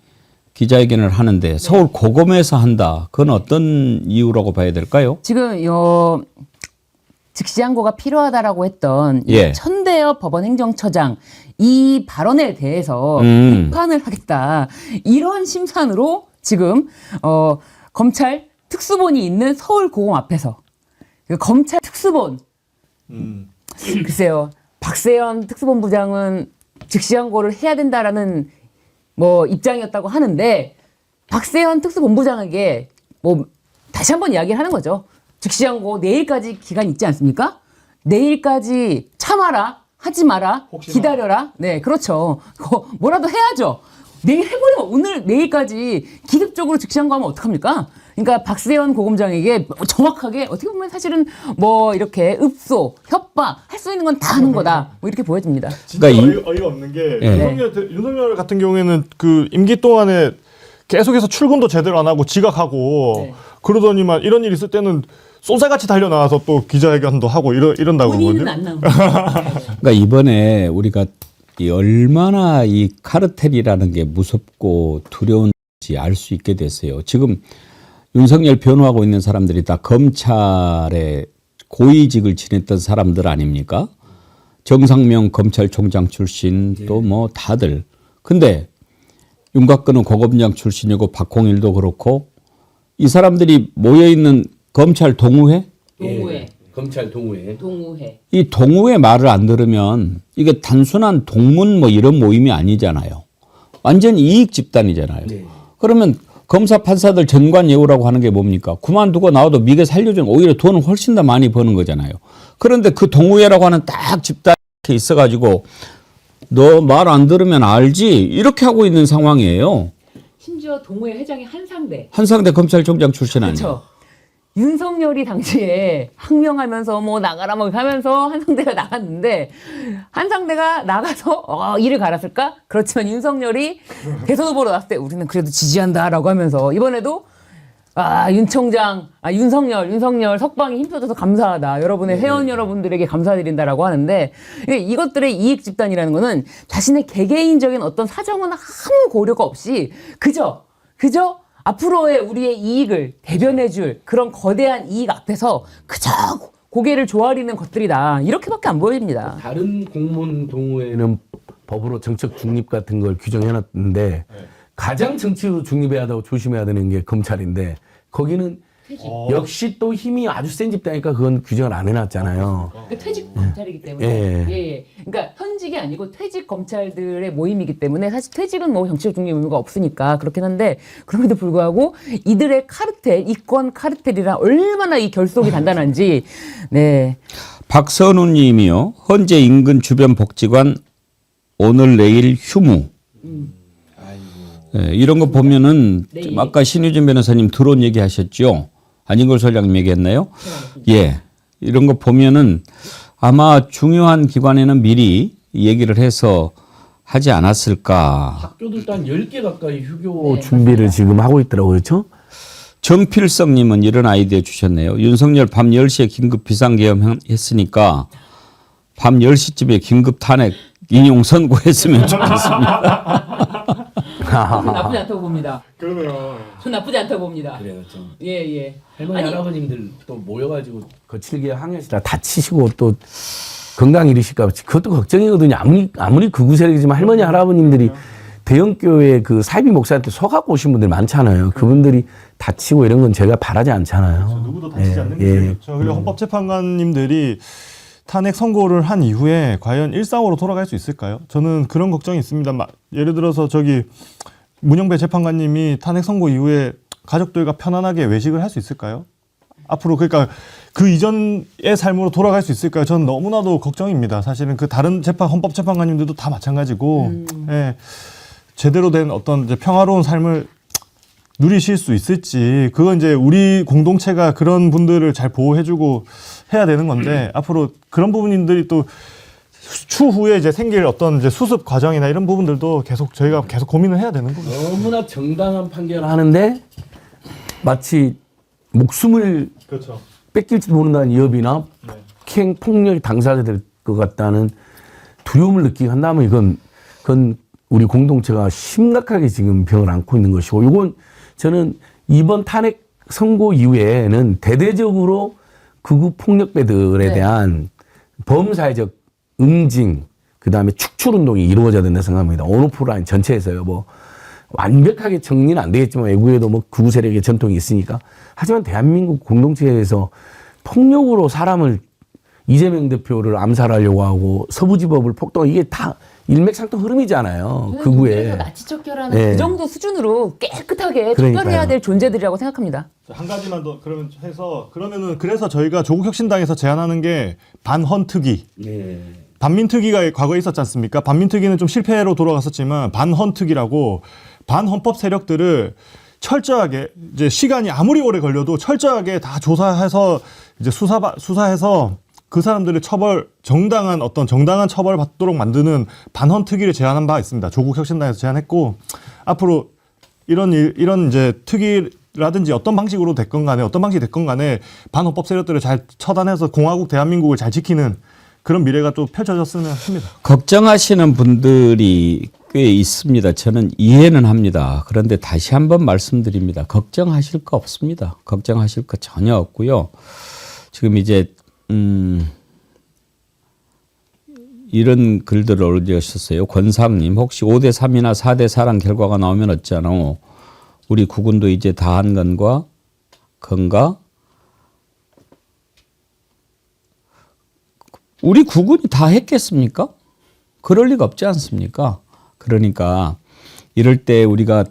기자회견을 하는데 서울 고검에서 한다. 그건 어떤 이유라고 봐야 될까요? 지금 즉시항고가 필요하다라고 했던 이 천대엽 법원행정처장 이 발언에 대해서 비판을 하겠다. 이런 심산으로 지금 검찰 특수본이 있는 서울 고검 앞에서 검찰 특수본 글쎄요. 박세현 특수본부장은 즉시항고를 해야 된다라는 입장이었다고 하는데 박세현 특수본부장에게 다시 한번 이야기를 하는 거죠. 즉시항고 내일까지 기간 있지 않습니까? 내일까지 참아라, 하지 마라, 기다려라. 네, 그렇죠. 뭐라도 해야죠. 내일 해버리면 오늘 내일까지 기습적으로 즉시항고하면 어떡합니까? 그러니까 박세현 고검장에게 정확하게 어떻게 보면 사실은 이렇게 읍소, 협박 할 수 있는 건 다 하는 거다. 이렇게 보여집니다. 진짜 어이가 없는 게 윤석열 같은 경우에는 그 임기 동안에 계속해서 출근도 제대로 안 하고 지각하고 그러더니만 이런 일 있을 때는 쏜살같이 달려나와서 또 기자회견도 하고 이런다고 본인은 그러거든요. 안 나오고. 그러니까 이번에 우리가 얼마나 이 카르텔이라는 게 무섭고 두려운지 알 수 있게 됐어요. 지금 윤석열 변호하고 있는 사람들이 다 검찰의 고위직을 지냈던 사람들 아닙니까? 정상명 검찰총장 출신 또 다들. 근데 윤곽근은 고검장 출신이고 박홍일도 그렇고 이 사람들이 모여있는 검찰 동우회? 동우회. 검찰 동우회. 이 동우회 말을 안 들으면 이게 단순한 동문 이런 모임이 아니잖아요. 완전 이익 집단이잖아요. 그러면 검사 판사들 전관 예우라고 하는 게 뭡니까? 그만두고 나와도 미개 살려주는 오히려 돈을 훨씬 더 많이 버는 거잖아요. 그런데 그 동우회라고 하는 딱 집단이 있어가지고 너 말 안 들으면 알지 이렇게 하고 있는 상황이에요. 심지어 동우회 회장이 한상대 검찰총장 출신 아니에요. 그렇죠. 윤석열이 당시에 항명하면서 나가라 하면서 한상대가 나갔는데 한상대가 나가서 일을 갈았을까? 그렇지만 윤석열이 대선 후보로 나왔을 때 우리는 그래도 지지한다라고 하면서 이번에도 윤석열 석방이 힘써줘서 감사하다. 여러분의 회원 여러분들에게 감사드린다라고 하는데 이것들의 이익 집단이라는 거는 자신의 개개인적인 어떤 사정은 아무 고려가 없이 그저 앞으로의 우리의 이익을 대변해줄 그런 거대한 이익 앞에서 그저 고개를 조아리는 것들이다. 이렇게밖에 안 보입니다. 다른 공무원 동호회는 법으로 정책 중립 같은 걸 규정해놨는데 가장 정치로 중립해야 하고 조심해야 되는 게 검찰인데 거기는 역시 또 힘이 아주 센 집단이니까 그건 규정을 안 해놨잖아요. 퇴직 검찰이기 때문에 예. 예. 그러니까 현직이 아니고 퇴직 검찰들의 모임이기 때문에 사실 퇴직은 뭐 정치적 중립 의무가 없으니까 그렇긴 한데 그럼에도 불구하고 이들의 카르텔, 이권 카르텔이랑 얼마나 이 결속이 단단한지 네. 박선우 님이요. 헌재 인근 주변 복지관 오늘 내일 휴무. 네, 이런 거 보면은 네. 아까 신유진 변호사님 드론 얘기하셨죠. 안진걸 소장님 얘기했나요? 예. 이런 거 보면은 아마 중요한 기관에는 미리 얘기를 해서 하지 않았을까. 학교들도 한 10개 가까이 휴교 준비를 지금 하고 있더라고요. 그렇죠? 정필성님은 이런 아이디어 주셨네요. 윤석열 밤 10시에 긴급 비상계엄 했으니까 밤 10시쯤에 긴급 탄핵 인용 선고했으면 좋겠습니다. 저는 나쁘지 않다고 봅니다. 그러네요. 전 나쁘지 않다고 봅니다. 그래요, 좀. 예. 할머니 아니, 할아버님들 또 모여가지고 거칠게 항해하시다 다치시고 또 건강 잃으실까 봐 그것도 걱정이거든요. 아무리 극우 세력이지만 할머니 할아버님들이 대형교회 그 사이비 목사한테 속아고 오신 분들 많잖아요. 그분들이 다치고 이런 건 제가 바라지 않잖아요. 누구도 다치지 않는 게 그렇죠. 그리고 헌법재판관님들이 탄핵 선고를 한 이후에 과연 일상으로 돌아갈 수 있을까요? 저는 그런 걱정이 있습니다. 예를 들어서 저기 문영배 재판관님이 탄핵 선고 이후에 가족들과 편안하게 외식을 할 수 있을까요? 앞으로 그러니까 그 이전의 삶으로 돌아갈 수 있을까요? 저는 너무나도 걱정입니다. 사실은 그 다른 헌법재판관님들도 다 마찬가지고 예, 제대로 된 어떤 이제 평화로운 삶을 누리실 수 있을지 그건 이제 우리 공동체가 그런 분들을 잘 보호해주고 해야 되는 건데 앞으로 그런 부분들이 또 추후에 이제 생길 어떤 이제 수습 과정이나 이런 부분들도 저희가 계속 고민을 해야 되는 거죠. 너무나 정당한 판결을 하는데 마치 목숨을 그렇죠. 뺏길지도 모른다는 위협이나 폭행 폭력 당사자 될 것 같다는 두려움을 느끼게 한다면 그건 우리 공동체가 심각하게 지금 병을 안고 있는 것이고 이건 저는 이번 탄핵 선고 이후에는 대대적으로 극우 폭력배들에 대한 범사회적 응징 그다음에 축출 운동이 이루어져야 된다 생각합니다. 온오프라인 전체에서요. 뭐 완벽하게 정리는 안 되겠지만 외국에도 뭐 극우 세력의 전통이 있으니까 하지만 대한민국 공동체에서 폭력으로 사람을 이재명 대표를 암살하려고 하고 서부지법을 폭동 이게 다 일맥상통 흐름이잖아요. 극우에 나치 척결하는 그 정도 수준으로 깨끗하게 척결해야 될 존재들이라고 생각합니다. 한 가지만 더 그러면 해서 그래서 저희가 조국혁신당에서 제안하는 게 반헌특위. 반민특위가 과거에 있었지 않습니까? 반민특위는 좀 실패로 돌아갔었지만 반헌특위라고 반헌법 세력들을 철저하게 이제 시간이 아무리 오래 걸려도 철저하게 다 조사해서 이제 수사해서 그 사람들의 정당한 처벌 받도록 만드는 반헌특위를 제안한 바가 있습니다. 조국혁신당에서 제안했고 앞으로 이런 이제 특위라든지 어떤 방식으로 됐건 간에 반헌법 세력들을 잘 처단해서 공화국 대한민국을 잘 지키는 그런 미래가 또 펼쳐졌으면 합니다. 걱정하시는 분들이 꽤 있습니다. 저는 이해는 합니다. 그런데 다시 한번 말씀드립니다. 걱정하실 거 없습니다. 걱정하실 거 전혀 없고요. 지금 이제 이런 글들을 올려주셨어요. 권상님 혹시 5대 3이나 4대 4란 결과가 나오면 어쩌노? 우리 국군도 이제 다 한 건가? 우리 국군이 다 했겠습니까? 그럴 리가 없지 않습니까? 그러니까 이럴 때 우리가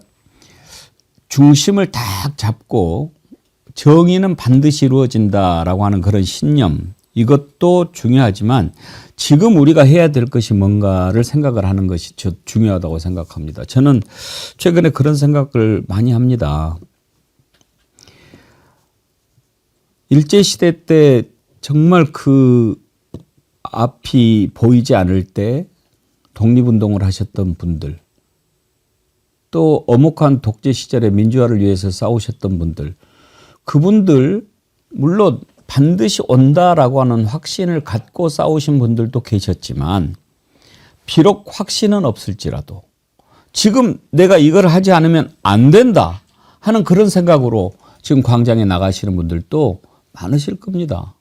중심을 딱 잡고 정의는 반드시 이루어진다라고 하는 그런 신념 이것도 중요하지만 지금 우리가 해야 될 것이 뭔가를 생각을 하는 것이 중요하다고 생각합니다. 저는 최근에 그런 생각을 많이 합니다. 일제시대 때 정말 그 앞이 보이지 않을 때 독립운동을 하셨던 분들 또 엄혹한 독재 시절에 민주화를 위해서 싸우셨던 분들 그분들 물론 반드시 온다라고 하는 확신을 갖고 싸우신 분들도 계셨지만 비록 확신은 없을지라도 지금 내가 이걸 하지 않으면 안 된다 하는 그런 생각으로 지금 광장에 나가시는 분들도 많으실 겁니다.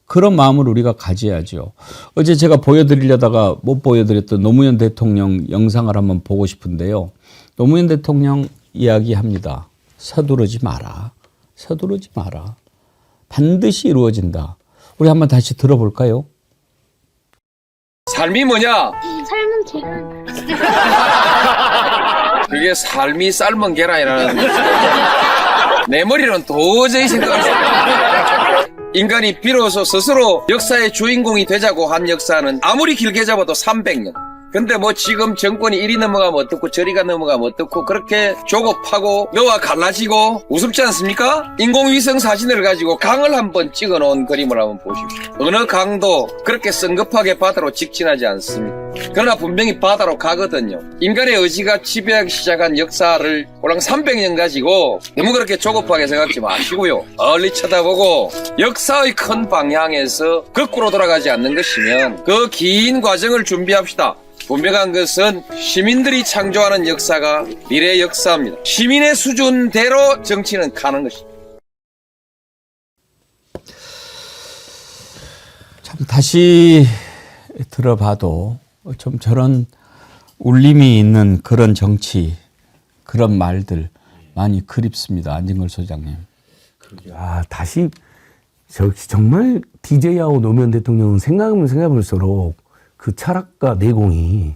그런 마음을 우리가 가져야죠. 어제 제가 보여드리려다가 못 보여드렸던 노무현 대통령 영상을 한번 보고 싶은데요. 노무현 대통령 이야기합니다. 서두르지 마라. 서두르지 마라. 반드시 이루어진다. 우리 한번 다시 들어볼까요? 삶이 뭐냐? 삶은 계란. 그게 삶이 삶은 계란이라는 내 머리는 도저히 생각할 수 없어. 인간이 비로소 스스로 역사의 주인공이 되자고 한 역사는 아무리 길게 잡아도 300년. 근데 뭐 지금 정권이 이리 넘어가면 어떻고 저리가 넘어가면 어떻고 그렇게 조급하고 너와 갈라지고 우습지 않습니까? 인공위성 사진을 가지고 강을 한번 찍어놓은 그림을 한번 보십시오. 어느 강도 그렇게 성급하게 바다로 직진하지 않습니다. 그러나 분명히 바다로 가거든요. 인간의 의지가 지배하기 시작한 역사를 오랑 300년 가지고 너무 그렇게 조급하게 생각하지 마시고요. 얼리 쳐다보고 역사의 큰 방향에서 거꾸로 돌아가지 않는 것이면 그 긴 과정을 준비합시다. 분명한 것은 시민들이 창조하는 역사가 미래의 역사입니다. 시민의 수준대로 정치는 가는 것입니다. 참 다시 들어봐도 좀 저런 울림이 있는 그런 정치, 그런 말들 많이 그립습니다. 안진걸 소장님. 아, 다시 정말 DJ하고 노무현 대통령은 생각하면 생각해볼수록 그 철학과 내공이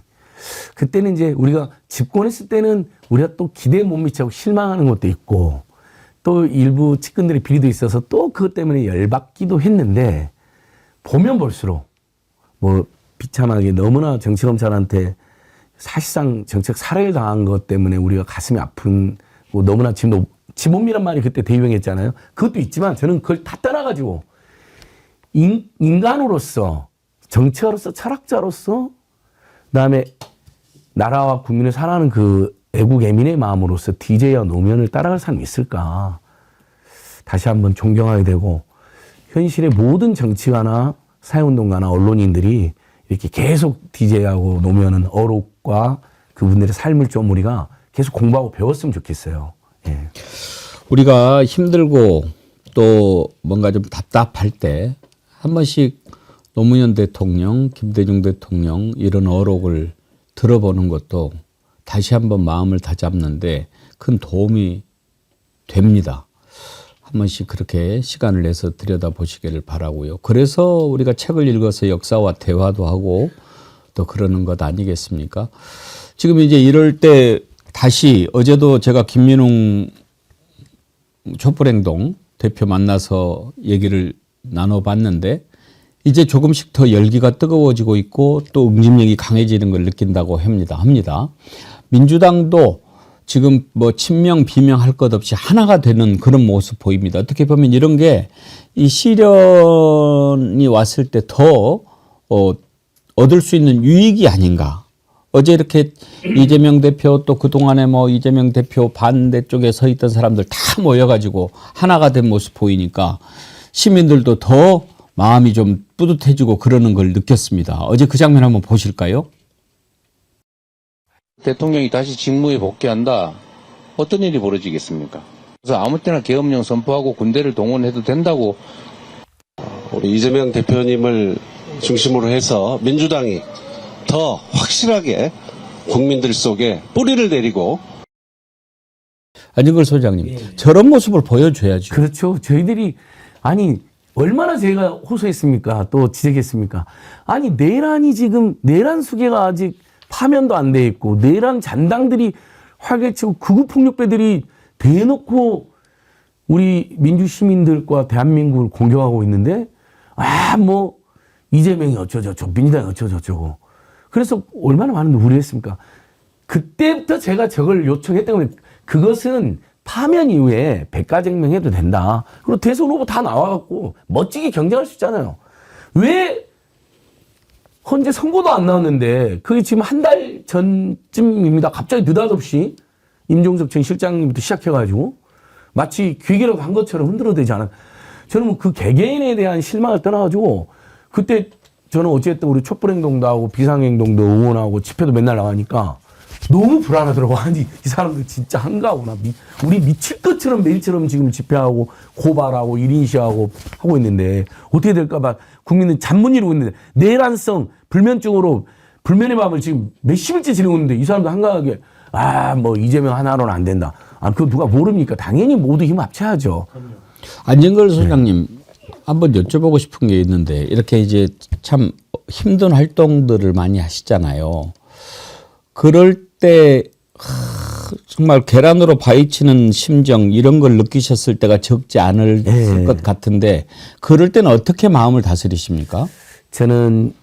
그때는 이제 우리가 집권했을 때는 우리가 또 기대에 못 미치고 실망하는 것도 있고 또 일부 측근들의 비리도 있어서 또 그것 때문에 열받기도 했는데 보면 볼수록 뭐 비참하게 너무나 정치검찰한테 사실상 정책 살해를 당한 것 때문에 우리가 가슴이 아픈 뭐 너무나 지몸이란 말이 그때 대유행했잖아요. 그것도 있지만 저는 그걸 다 떠나가지고 인간으로서 정치가로서 철학자로서 그다음에 나라와 국민을 사랑하는 그 애국 애민의 마음으로서 DJ와 노무현을 따라갈 사람이 있을까. 다시 한번 존경하게 되고 현실의 모든 정치가나 사회운동가나 언론인들이 이렇게 계속 DJ하고 노무현은 어록과 그분들의 삶을 좀 우리가 계속 공부하고 배웠으면 좋겠어요. 예. 우리가 힘들고 또 뭔가 좀 답답할 때 한 번씩 노무현 대통령, 김대중 대통령 이런 어록을 들어보는 것도 다시 한번 마음을 다잡는데 큰 도움이 됩니다. 한 번씩 그렇게 시간을 내서 들여다보시기를 바라고요. 그래서 우리가 책을 읽어서 역사와 대화도 하고 또 그러는 것 아니겠습니까? 지금 이제 이럴 때 다시 어제도 제가 김민웅 촛불행동 대표 만나서 얘기를 나눠봤는데 이제 조금씩 더 열기가 뜨거워지고 있고 또 응집력이 강해지는 걸 느낀다고 합니다. 민주당도 지금 뭐 친명 비명 할 것 없이 하나가 되는 그런 모습 보입니다. 어떻게 보면 이런 게 이 시련이 왔을 때 더 얻을 수 있는 유익이 아닌가. 어제 이렇게 이재명 대표 또 그동안에 뭐 이재명 대표 반대 쪽에 서 있던 사람들 다 모여가지고 하나가 된 모습 보이니까 시민들도 더 마음이 좀 뿌듯해지고 그러는 걸 느꼈습니다. 어제 그 장면 한번 보실까요? 대통령이 다시 직무에 복귀한다. 어떤 일이 벌어지겠습니까? 그래서 아무 때나 계엄령 선포하고 군대를 동원해도 된다고. 우리 이재명 대표님을 중심으로 해서 민주당이 더 확실하게 국민들 속에 뿌리를 내리고. 안진걸 소장님, 저런 모습을 보여줘야죠. 그렇죠. 저희들이 아니 얼마나 제가 호소했습니까? 또 지적했습니까? 아니 내란이 지금 내란 수계가 아직 파면도 안 돼 있고 내란 잔당들이 활개치고 극우 폭력배들이 대놓고 우리 민주 시민들과 대한민국을 공격하고 있는데 뭐 이재명이 어쩌저쩌고 민주당이 어쩌저쩌고 그래서 얼마나 많은 우려를 했습니까? 그때부터 제가 저걸 요청했던 건 그것은 파면 이후에 백가쟁명해도 된다. 그리고 대선 후보 다 나와갖고 멋지게 경쟁할 수 있잖아요. 왜 현재 선거도 안 나왔는데 그게 지금 한 달 전쯤입니다. 갑자기 느닷없이 임종석 전 실장님부터 시작해가지고 마치 귀기라고 한 것처럼 흔들어대지 않아요. 저는 뭐 그 개개인에 대한 실망을 떠나가지고 그때 저는 어쨌든 우리 촛불행동도 하고 비상행동도 응원하고 집회도 맨날 나가니까 너무 불안하더라고. 아니 이 사람들 진짜 한가하구나. 우리 미칠 것처럼 매일처럼 지금 집회하고 고발하고 1인 시하고 하고 있는데 어떻게 될까 봐 국민은 잠 못 이루고 있는데 내란성 불면증으로 불면의 밤을 지금 몇십일째 지내고 있는데 이 사람도 한가하게 뭐 이재명 하나로는 안 된다. 그거 누가 모릅니까? 당연히 모두 힘 합쳐야죠. 안진걸 소장님 한번 여쭤보고 싶은 게 있는데 이렇게 이제 참 힘든 활동들을 많이 하시잖아요. 그럴 때 정말 계란으로 바위치는 심정 이런 걸 느끼셨을 때가 적지 않을 것 같은데 그럴 때는 어떻게 마음을 다스리십니까? 저는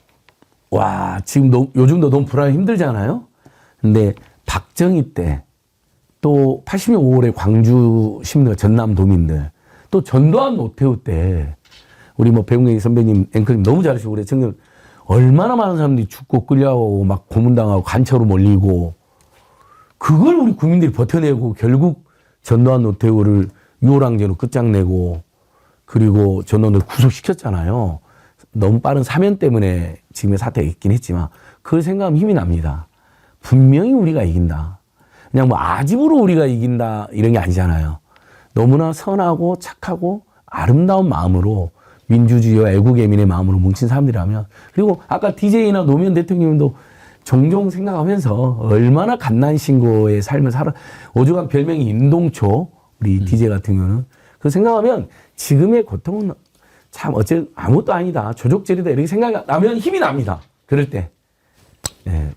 지금 요즘도 너무 불안해 힘들잖아요. 근데 박정희 때 또 80년 5월에 광주 시민들, 전남 도민들, 또 전두환 노태우 때 우리 뭐 배웅객 선배님, 앵커님 너무 잘하시고 그래. 정말 얼마나 많은 사람들이 죽고 끌려가고 막 고문당하고 간처로 몰리고 그걸 우리 국민들이 버텨내고 결국 전두환 노태우를 유월항쟁으로 끝장내고 그리고 전두환을 구속시켰잖아요. 너무 빠른 사면 때문에 지금의 사태가 있긴 했지만 그걸 생각하면 힘이 납니다. 분명히 우리가 이긴다. 그냥 뭐 아집으로 우리가 이긴다 이런 게 아니잖아요. 너무나 선하고 착하고 아름다운 마음으로 민주주의와 애국애민의 마음으로 뭉친 사람들이라면 그리고 아까 DJ나 노무현 대통령님도 종종 생각하면서 얼마나 갓난신고의 삶을 살아 오죽한 별명이 임동초 우리 DJ 같은 경우는 그 생각하면 지금의 고통은 참 아무것도 아니다 조족질이다 이렇게 생각하면 힘이 납니다. 그럴 때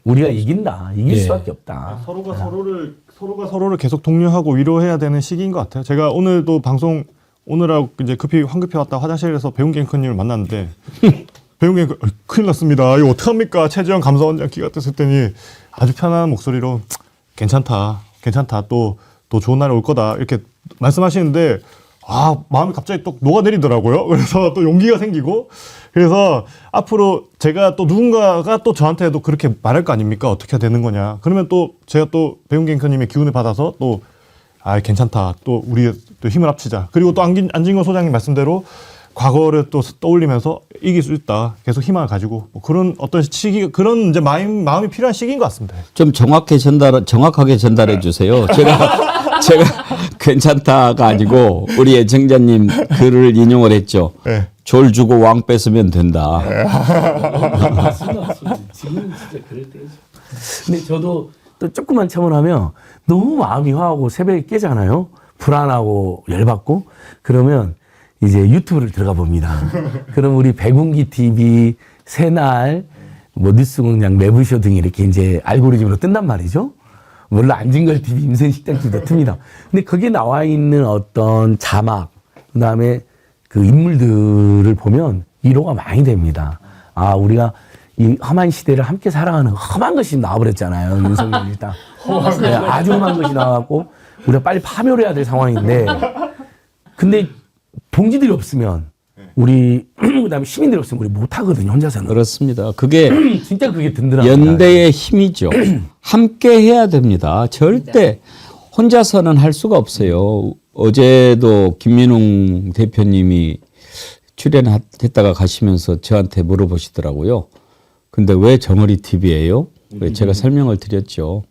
우리가 이긴다 이길 수밖에 없다. 서로가 서로를 계속 독려하고 위로해야 되는 시기인 것 같아요. 제가 오늘도 방송 오늘하고 이제 황급히 왔다 화장실에서 배웅기 앵커님을 만났는데 배웅기 앵커 큰일 났습니다. 이거 어떡합니까? 최재형 감사원장 기가 떴을 때니 아주 편안한 목소리로 괜찮다 또 좋은 날이 올 거다 이렇게 말씀하시는데 마음이 갑자기 또 녹아내리더라고요. 그래서 또 용기가 생기고 그래서 앞으로 제가 또 누군가가 또 저한테도 그렇게 말할 거 아닙니까? 어떻게 해야 되는 거냐. 그러면 또 제가 또 배웅기 앵커님의 기운을 받아서 또 괜찮다. 또 우리 또 힘을 합치자. 그리고 또 안진걸 소장님 말씀대로 과거를 또 떠올리면서 이길 수 있다. 계속 희망을 가지고 뭐 그런 어떤 시기 그런 이제 마음이 필요한 시기인 것 같습니다. 좀 정확하게 전달해 주세요. 제가 괜찮다가 아니고 우리 애청자님 글을 인용을 했죠. 네. 졸 주고 왕 뺏으면 된다. 맞습니다. 지금 진짜 그럴 때죠. 근데 저도 또 조금만 참으라면 너무 마음이 화하고 새벽에 깨잖아요. 불안하고 열받고 그러면 이제 유튜브를 들어가 봅니다. 그럼 우리 백운기 TV, 새날, 뭐 뉴스공장, 매부쇼 등이 이렇게 이제 알고리즘으로 뜬단 말이죠. 물론 안진걸 TV, 임선식당 TV도 뜹니다. 근데 거기에 나와 있는 어떤 자막, 그 다음에 그 인물들을 보면 위로가 많이 됩니다. 우리가 이 험한 시대를 함께 살아가는 험한 것이 나와버렸잖아요. 윤석열 일단. 아주 험한 것이 나와갖고 우리가 빨리 파멸해야 될 상황인데 근데 동지들이 없으면 우리 그다음에 시민들이 없으면 우리 못하거든요. 혼자서는. 그렇습니다. 그게 진짜 그게 든든합니다. 연대의 힘이죠. 함께 해야 됩니다. 절대 혼자서는 할 수가 없어요. 어제도 김민웅 대표님이 출연했다가 가시면서 저한테 물어보시더라고요. 근데 왜 정어리 TV예요? 제가 설명을 드렸죠.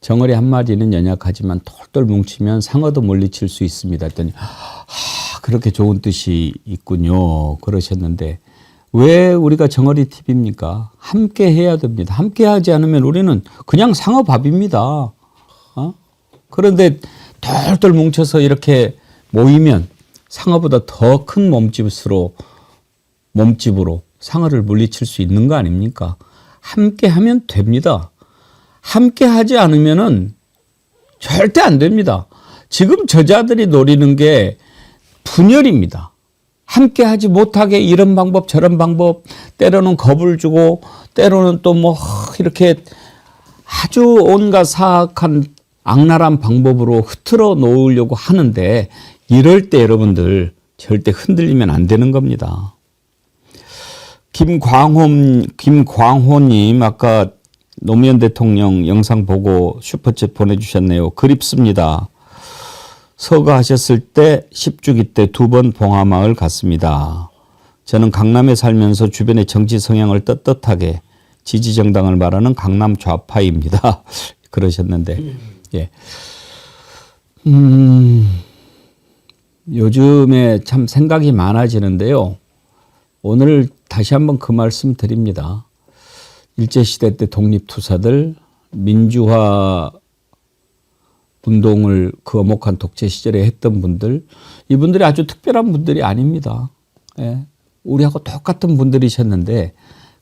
정어리 한 마리는 연약하지만 똘똘 뭉치면 상어도 물리칠 수 있습니다. 했더니 그렇게 좋은 뜻이 있군요. 그러셨는데 왜 우리가 정어리 TV입니까? 함께 해야 됩니다. 함께 하지 않으면 우리는 그냥 상어밥입니다. 그런데 똘똘 뭉쳐서 이렇게 모이면 상어보다 더 큰 몸집으로 상어를 물리칠 수 있는 거 아닙니까? 함께 하면 됩니다. 함께 하지 않으면은 절대 안 됩니다. 지금 저자들이 노리는 게 분열입니다. 함께 하지 못하게 이런 방법 저런 방법 때로는 겁을 주고 때로는 또 뭐 이렇게 아주 온갖 사악한 악랄한 방법으로 흐트러 놓으려고 하는데 이럴 때 여러분들 절대 흔들리면 안 되는 겁니다. 김광호님 아까 노무현 대통령 영상 보고 슈퍼챗 보내주셨네요. 그립습니다. 서거하셨을 때 10주기 때 2번 봉하마을 갔습니다. 저는 강남에 살면서 주변의 정치 성향을 떳떳하게 지지정당을 말하는 강남 좌파입니다. 그러셨는데 예. 요즘에 참 생각이 많아지는데요. 오늘 다시 한번 그 말씀 드립니다. 일제시대 때 독립투사들, 민주화 운동을 그 엄혹한 독재 시절에 했던 분들, 이분들이 아주 특별한 분들이 아닙니다. 예. 우리하고 똑같은 분들이셨는데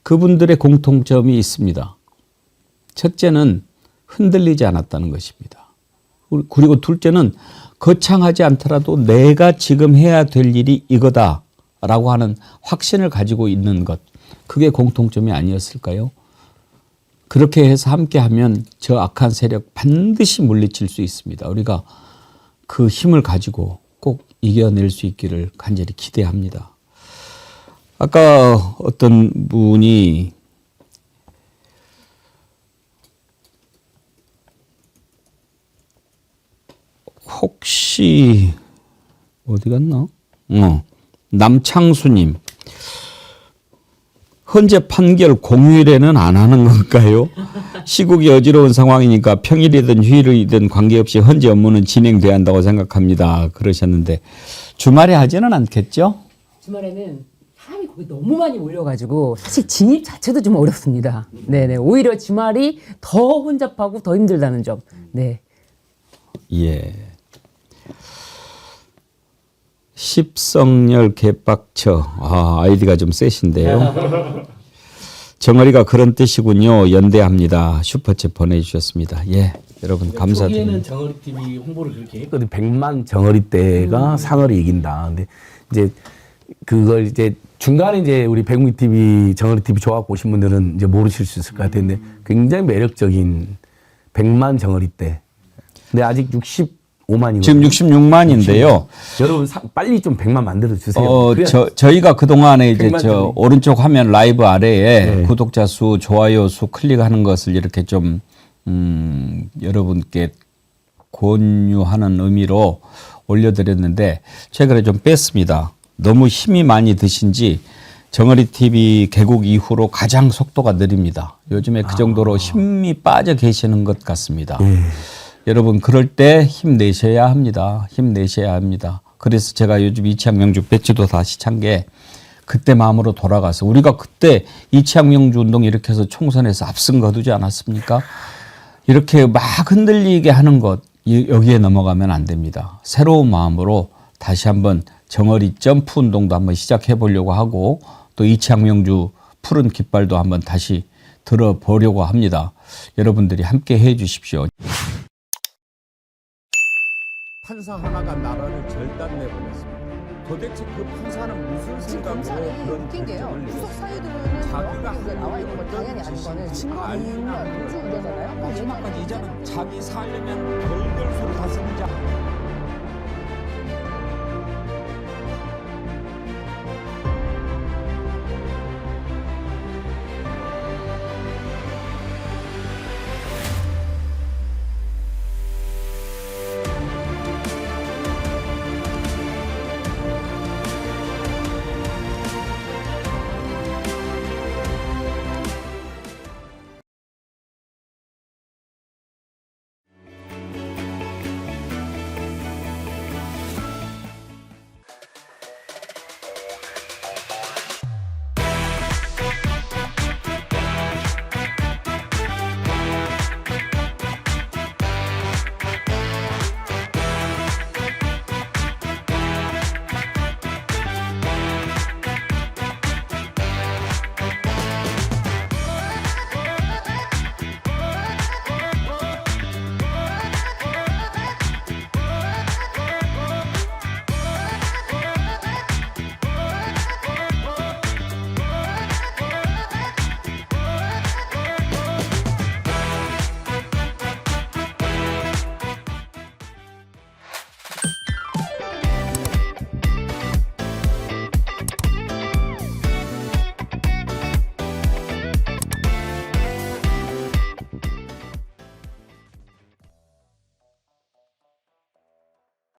그분들의 공통점이 있습니다. 첫째는 흔들리지 않았다는 것입니다. 그리고 둘째는 거창하지 않더라도 내가 지금 해야 될 일이 이거다라고 하는 확신을 가지고 있는 것. 그게 공통점이 아니었을까요? 그렇게 해서 함께하면 저 악한 세력 반드시 물리칠 수 있습니다. 우리가 그 힘을 가지고 꼭 이겨낼 수 있기를 간절히 기대합니다. 아까 어떤 분이 혹시 어디 갔나? 남창수님, 헌재 판결 공휴일에는 안 하는 건가요? 시국이 어지러운 상황이니까 평일이든 휴일이든 관계없이 헌재 업무는 진행돼야 한다고 생각합니다. 그러셨는데 주말에 하지는 않겠죠? 주말에는 사람이 거기 너무 많이 몰려가지고 사실 진입 자체도 좀 어렵습니다. 네네. 오히려 주말이 더 혼잡하고 더 힘들다는 점. 네. 예. 십성열 개빡쳐. 아이디가 좀 세신데요. 정어리가 그런 뜻이군요. 연대합니다. 슈퍼챗 보내주셨습니다. 예, 여러분 감사드립니다. 초기에는 정어리 TV 홍보를 그렇게 했거든. 100만 정어리 때가 상어를 이긴다. 근데 이제 그걸 이제 중간에 이제 우리 백미 TV, 정어리 TV 조합 보신 분들은 이제 모르실 수 있을 것 같은데 굉장히 매력적인 100만 정어리 때. 근데 아직 65만이거든요. 지금 66만인데요. 여러분 빨리 좀 100만 만들어 주세요. 저희가 그 동안에 이제 정도. 오른쪽 화면 라이브 아래에 구독자 수, 좋아요 수 클릭하는 것을 이렇게 좀 여러분께 권유하는 의미로 올려드렸는데 최근에 좀 뺐습니다. 너무 힘이 많이 드신지 정어리 TV 개국 이후로 가장 속도가 느립니다. 요즘에 그 정도로 힘이 빠져 계시는 것 같습니다. 여러분 그럴 때 힘내셔야 합니다. 힘내셔야 합니다. 그래서 제가 요즘 이치학 명주 배지도 다시 찬 게 그때 마음으로 돌아가서 우리가 그때 이치학 명주 운동 이렇게 해서 총선에서 앞선 거두지 않았습니까? 이렇게 막 흔들리게 하는 것 여기에 넘어가면 안 됩니다. 새로운 마음으로 다시 한번 정어리 점프 운동도 한번 시작해 보려고 하고 또 이치학 명주 푸른 깃발도 한번 다시 들어보려고 합니다. 여러분들이 함께 해 주십시오. 판사 하나가 나라를 절단내버렸습니다. 도대체 그 판사는 무슨 생각으로 그런 웃긴 게요. 결정을 구속 내렸을까요? 사유 들어오는 자기가 나와 있는 건 당연히 아닌 거는 증거는 음주운전잖아요. 마지막까지 이제는 자기 살려면 별별 소리 다 쓰는 자.